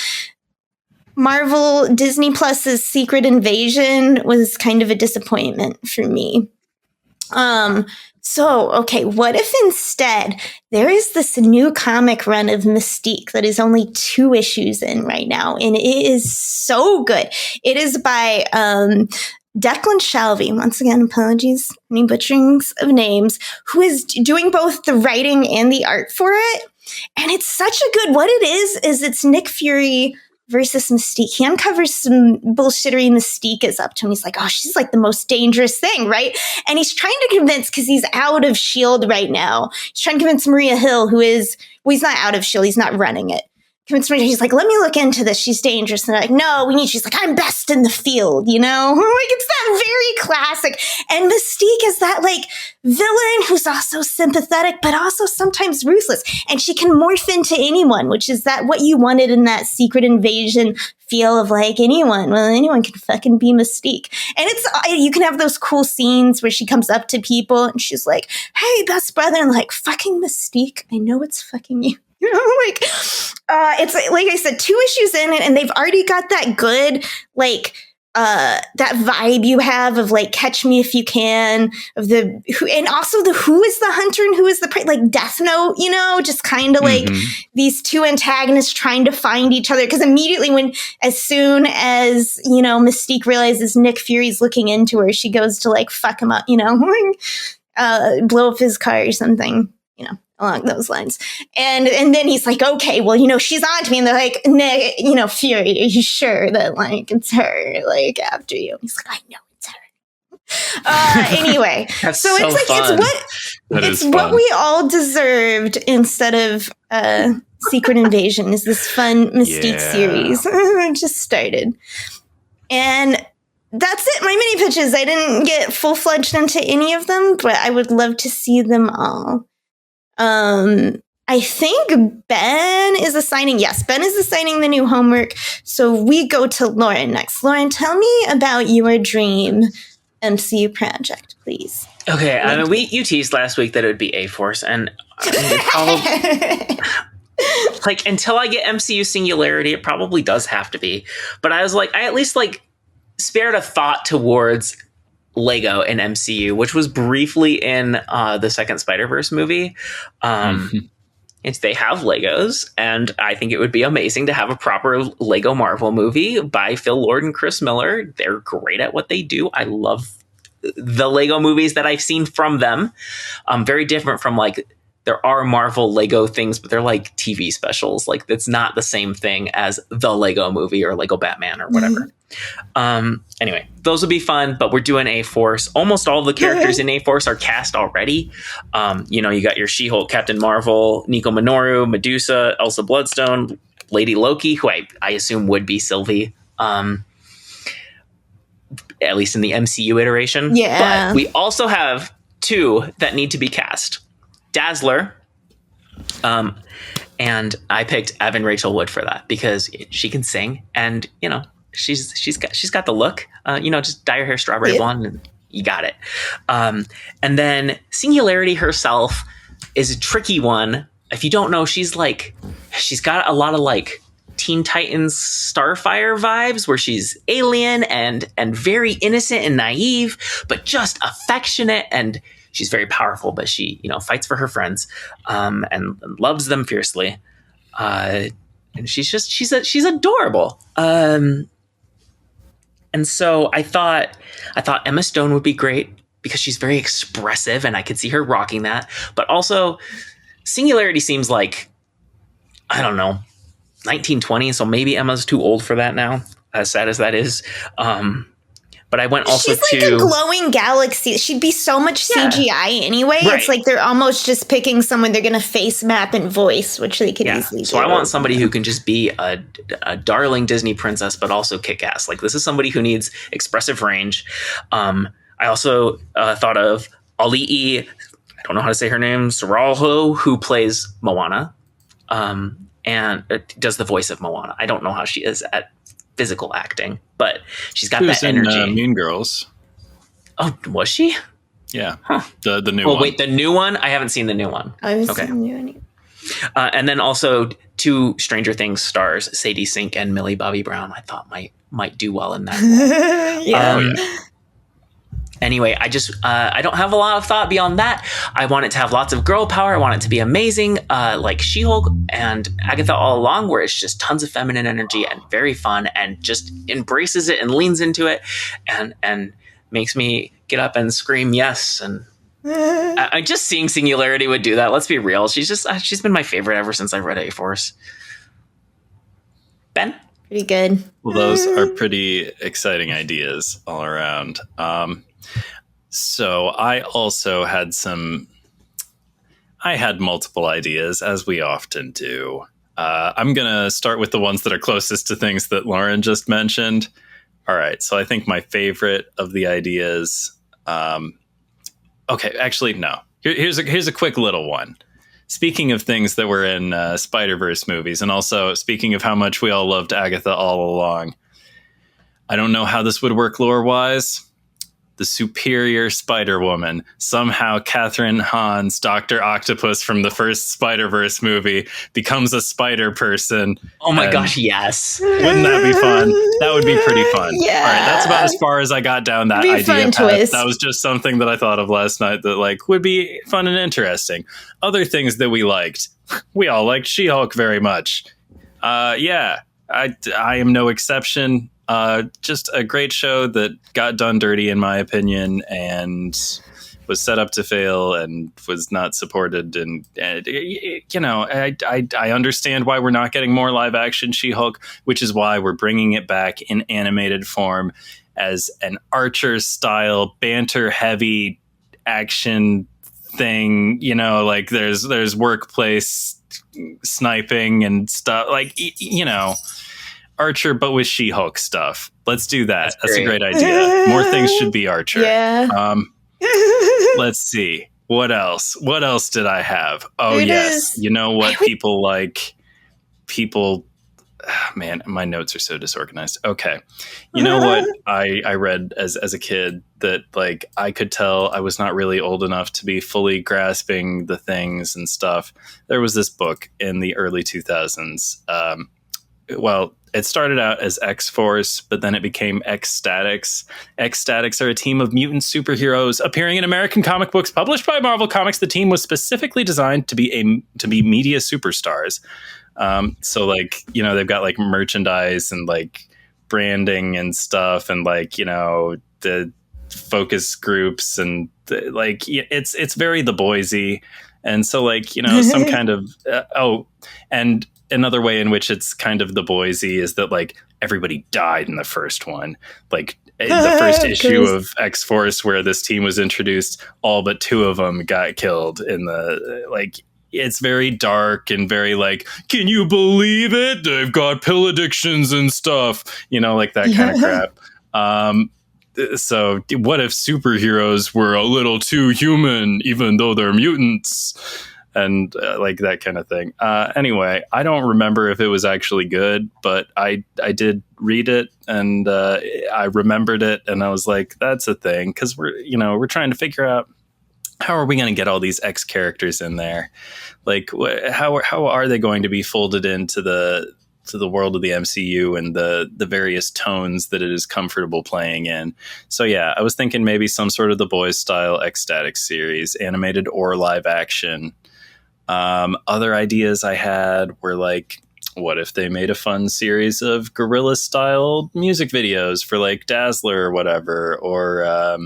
Marvel Disney Plus's Secret Invasion was kind of a disappointment for me. So, okay, what if instead there is this new comic run of Mystique that is only 2 issues in right now, and it is so good. It is by Declan Shalvey. Once again, apologies, any butcherings of names, who is doing both the writing and the art for it. And it's such a good, what it is it's Nick Fury versus Mystique. He uncovers some bullshittery Mystique is up to him. He's like, oh, she's like the most dangerous thing, right? And he's trying to convince, because he's out of S.H.I.E.L.D. right now, he's trying to convince Maria Hill, who is, well, he's not out of S.H.I.E.L.D., he's not running it. Convince Maria, he's like, let me look into this, she's dangerous. And they're like, no, we need, she's like, I'm best in the field, you know? Like, it's that very classic. And Mystique is that, like, villain who's also sympathetic, but also sometimes ruthless. And she can morph into anyone, which is that what you wanted in that Secret Invasion feel of, like, anyone. Well, anyone can fucking be Mystique. And it's, you can have those cool scenes where she comes up to people and she's like, hey, best brother, and like, fucking Mystique, I know it's fucking you. You know, like, it's like I said, 2 issues in it, and they've already got that good, like, that vibe you have of, like, Catch Me If You Can, of the, and also the who is the hunter and who is the prey, like Death Note, you know, just kind of like these 2 antagonists trying to find each other. Because immediately as soon as, you know, Mystique realizes Nick Fury's looking into her, she goes to, like, fuck him up, you know, blow up his car or something, you know, along those lines. And then he's like, okay, well, you know, she's on to me. And they're like, nah, you know, Fury, are you sure that, like, it's her, like, after you? And he's like, I know it's her. Anyway. So it's like, fun. It's what we all deserved instead of Secret Invasion is this fun Mystique series. I just started. And that's it. My mini pitches. I didn't get full-fledged into any of them, but I would love to see them all. I think Ben is assigning the new homework. So we go to Lauren next. Lauren, tell me about your dream MCU project, please. Okay, I mean, you teased last week that it would be A-Force, and probably, like, until I get MCU Singularity, it probably does have to be. But I was like, I at least, like, spared a thought towards Lego in MCU, which was briefly in the second Spider-Verse movie. They have Legos, and I think it would be amazing to have a proper Lego Marvel movie by Phil Lord and Chris Miller. They're great at what they do. I love the Lego movies that I've seen from them. Very different from, like, there are Marvel Lego things, but they're like TV specials. Like, it's not the same thing as the Lego movie or Lego Batman or whatever. Anyway, those would be fun, but we're doing A-Force. Almost all of the characters in A-Force are cast already. You know, you got your She-Hulk, Captain Marvel, Nico Minoru, Medusa, Elsa Bloodstone, Lady Loki, who I assume would be Sylvie. At least in the MCU iteration. Yeah. But we also have 2 that need to be cast. Dazzler, and I picked Evan Rachel Wood for that because she can sing, and, you know, she's got the look. You know, just dye her hair strawberry blonde, and you got it. And then Singularity herself is a tricky one. If you don't know, she's got a lot of, like, Teen Titans Starfire vibes, where she's alien and very innocent and naive, but just affectionate, and she's very powerful, but she, you know, fights for her friends, and loves them fiercely. And she's adorable. And so I thought Emma Stone would be great because she's very expressive, and I could see her rocking that. But also, Singularity seems like, I don't know, 1920, so maybe Emma's too old for that now, as sad as that is. But I went also She's like a glowing galaxy. She'd be so much CGI anyway. Right. It's like they're almost just picking someone they're going to face map and voice, which they could easily do. So I want somebody who can just be a darling Disney princess, but also kick ass. Like, this is somebody who needs expressive range. I also thought of Ali'i, I don't know how to say her name, Saralho, who plays Moana, and does the voice of Moana. I don't know how she is at physical acting, but she's got that energy. In, Mean Girls. Oh, was she? Yeah. Huh. The new one. Oh, wait, the new one? I haven't seen the new one. I haven't seen the new one. And then also 2 Stranger Things stars, Sadie Sink and Millie Bobby Brown, I thought might do well in that. Anyway, I don't have a lot of thought beyond that. I want it to have lots of girl power. I want it to be amazing, like She-Hulk and Agatha all along, where it's just tons of feminine energy and very fun and just embraces it and leans into it and makes me get up and scream yes. And I just seeing Singularity would do that. Let's be real. She's been my favorite ever since I read A-Force. Ben? Pretty good. Well, those are pretty exciting ideas all around. So I also had multiple ideas, as we often do. I'm going to start with the ones that are closest to things that Lauren just mentioned. All right. So I think my favorite of the ideas. Okay, actually, no. Here's a quick little one. Speaking of things that were in Spider-Verse movies, and also speaking of how much we all loved Agatha all along, I don't know how this would work lore-wise. The superior Spider-Woman, somehow Catherine Hahn's Dr. Octopus from the first Spider-Verse movie, becomes a spider person. Oh my gosh, yes. Wouldn't that be fun? That would be pretty fun. Yeah. All right, that's about as far as I got down that idea path. Twist. That was just something that I thought of last night that would be fun and interesting. Other things that we liked. We all liked She-Hulk very much. Yeah, I am no exception. Just a great show that got done dirty, in my opinion, and was set up to fail and was not supported. And I understand why we're not getting more live action She-Hulk, which is why we're bringing it back in animated form as an Archer style, banter heavy action thing. There's workplace sniping and stuff, Archer, but with She-Hulk stuff. Let's do that. That's a great idea. More things should be Archer. Yeah. Let's see. What else? What else did I have? Oh, yes. You know what people like? Man, my notes are so disorganized. Okay. You know what I read as a kid that I could tell I was not really old enough to be fully grasping the things and stuff. There was this book in the early 2000s. It started out as X-Force, but then it became X-Statix. X-Statix are a team of mutant superheroes appearing in American comic books published by Marvel Comics. The team was specifically designed to be media superstars. They've got merchandise and branding and stuff, and the focus groups, and it's very the Boise, and so some kind of and another way in which it's kind of the Boise is that everybody died in the first one. The first issue of X-Force, where this team was introduced, all but two of them got killed in the it's very dark and very can you believe it? They've got pill addictions and stuff, that kind of crap. So what if superheroes were a little too human, even though they're mutants? And that kind of thing. Anyway, I don't remember if it was actually good, but I did read it, and I remembered it, and I was like, that's a thing, because we're trying to figure out how are we going to get all these X characters in there? How are they going to be folded into the world of the MCU and the various tones that it is comfortable playing in? So yeah, I was thinking maybe some sort of The Boys style X-Statix series, animated or live action. Other ideas I had were what if they made a fun series of guerrilla style music videos for Dazzler or whatever, or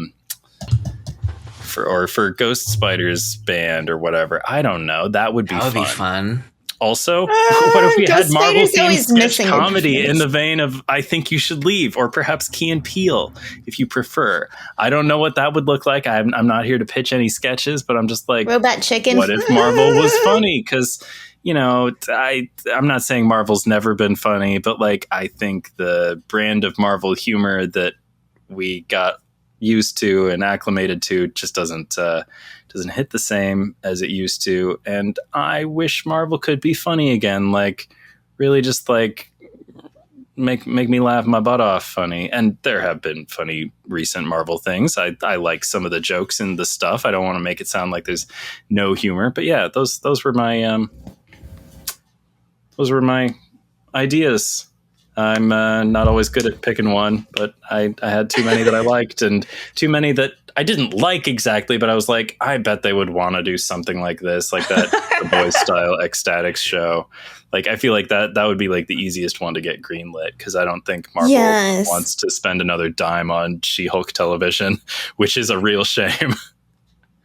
for Ghost Spider's band or whatever. I don't know. That would be fun. Also, what if we had Marvel themed sketch comedy in the vein of I Think You Should Leave, or perhaps Key and Peele, if you prefer? I don't know what that would look like. I'm not here to pitch any sketches, but I'm just Robot Chicken. What if Marvel was funny? Because I'm not saying Marvel's never been funny, but I think the brand of Marvel humor that we got used to and acclimated to just doesn't hit the same as it used to. And I wish Marvel could be funny again, really just make me laugh my butt off funny. And there have been funny recent Marvel things. I like some of the jokes and the stuff. I don't want to make it sound like there's no humor, but yeah, those were my ideas. I'm not always good at picking one, but I had too many that I liked, and too many that I didn't like exactly, but I was like, I bet they would want to do something like this, like that The Boys style Ecstatics show. Like, I feel like that would be like the easiest one to get greenlit, because I don't think Marvel wants to spend another dime on She-Hulk television, which is a real shame.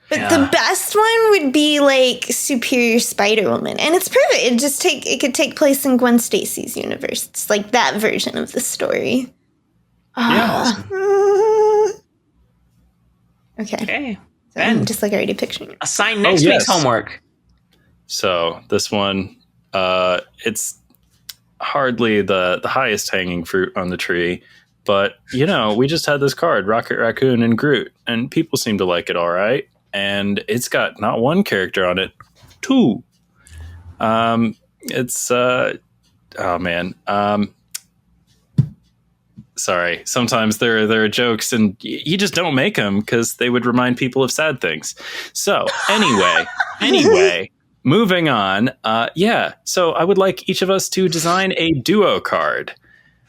But the best one would be like Superior Spider-Woman, and it's perfect. It could take place in Gwen Stacy's universe. It's like that version of the story. Yeah. Okay. So I'm just like already picturing it. Assign next week's homework. So this one, it's hardly the highest hanging fruit on the tree, but we just had this card, Rocket Raccoon and Groot, and people seem to like it all right. And it's got not one character on it, two. Sorry. Sometimes there are jokes, and you just don't make them because they would remind people of sad things. So anyway, moving on. So I would like each of us to design a duo card.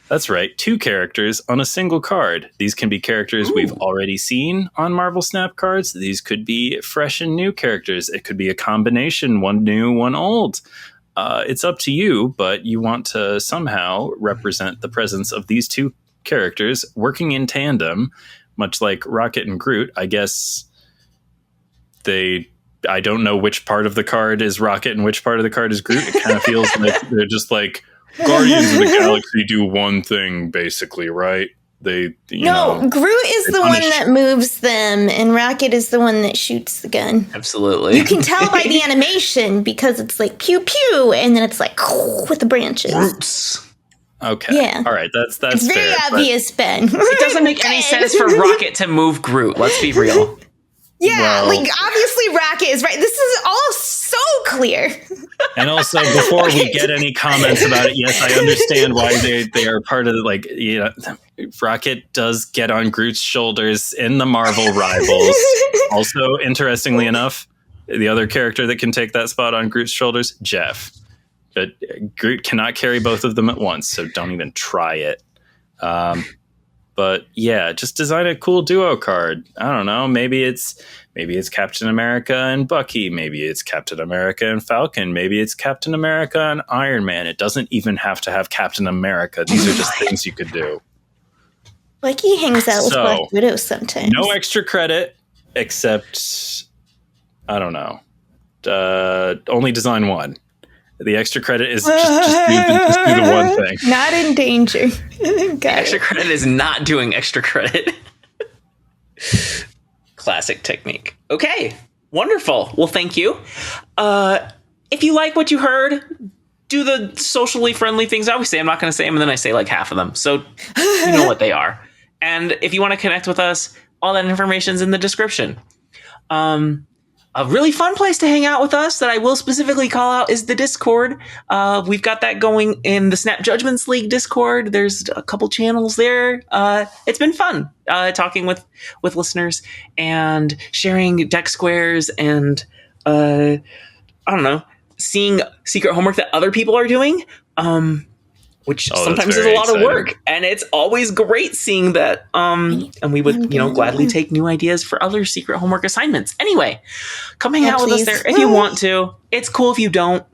That's right, 2 characters on a single card. These can be characters we've already seen on Marvel Snap cards. These could be fresh and new characters. It could be a combination, one new, one old. It's up to you, but you want to somehow represent the presence of these 2 characters working in tandem, much like Rocket and Groot. I guess I don't know which part of the card is Rocket and which part of the card is Groot. It kind of feels like they're just like, Guardians of the Galaxy do one thing, basically, right? Groot is the one that moves them, and Rocket is the one that shoots the gun. Absolutely. You can tell by the animation, because it's like pew pew, and then it's like with the branches. Roots. Okay. Yeah. All right. That's it's very fair, obvious, Ben. It doesn't make any sense for Rocket to move Groot. Let's be real. Yeah, obviously Rocket is right. This is all so clear. And also, before we get any comments about it, yes, I understand why they are part of Rocket does get on Groot's shoulders in the Marvel Rivals. Also, interestingly enough, the other character that can take that spot on Groot's shoulders, Jeff. But Groot cannot carry both of them at once, so don't even try it. But yeah, just design a cool duo card. I don't know. Maybe it's Captain America and Bucky. Maybe it's Captain America and Falcon. Maybe it's Captain America and Iron Man. It doesn't even have to have Captain America. These are just things you could do. Bucky hangs out with Black Widow sometimes. No extra credit, except, I don't know. Only design one. The extra credit is just do the one thing. Not in danger. Extra credit is not doing extra credit. Classic technique. Okay, wonderful. Well, thank you. If you like what you heard, do the socially friendly things I always say. I'm not going to say them, and then I say like half of them. So you know what they are. And if you want to connect with us, all that information is in the description. A really fun place to hang out with us that I will specifically call out is the Discord. We've got that going in the Snap Judgments League Discord. There's a couple channels there. It's been fun talking with listeners and sharing deck squares and I don't know, seeing secret homework that other people are doing. Which sometimes is a lot of work, and it's always great seeing that. And we would, gladly take new ideas for other secret homework assignments. Anyway, come hang out with us there if you want to. It's cool if you don't.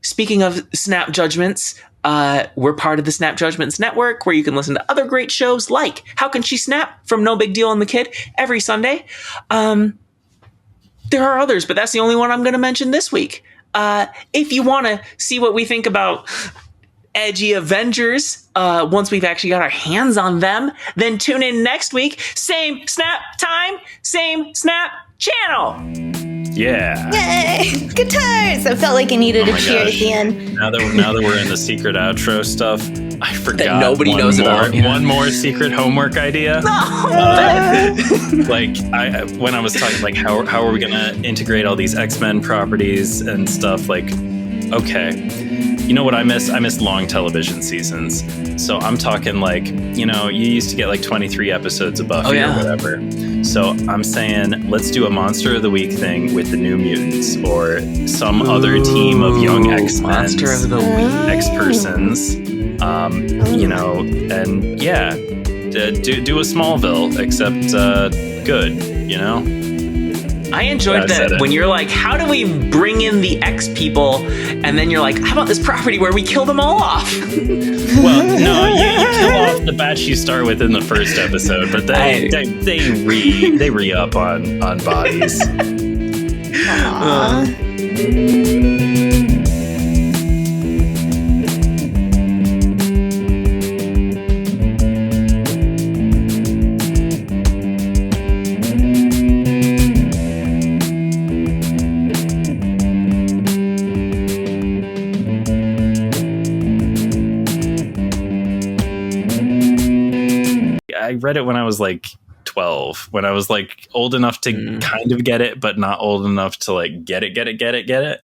Speaking of Snap Judgments, we're part of the Snap Judgments Network, where you can listen to other great shows like How Can She Snap from No Big Deal and the Kid every Sunday. There are others, but that's the only one I'm going to mention this week. If you want to see what we think about edgy Avengers, once we've actually got our hands on them, then tune in next week. Same Snap time, same Snap channel. Yeah. Yay! Guitars! I felt like I needed a cheer at the end. Now that we're in the secret outro stuff, I forgot that nobody knows about. One more secret homework idea. When I was talking, like, how are we gonna integrate all these X-Men properties and stuff? Like, okay, you know what I miss? I miss long television seasons. So I'm talking like, you used to get like 23 episodes of Buffy or whatever. So I'm saying, let's do a Monster of the Week thing with the New Mutants or some other team of young X-Men, Monster of the Week, X-Persons. do a Smallville, except good, you know? I enjoyed that when you're like, how do we bring in the X people? And then you're like, how about this property where we kill them all off? Well, no, you kill off the batch you start with in the first episode, but they re-up on bodies. I read it when I was like 12, when I was like old enough to kind of get it, but not old enough to like get it.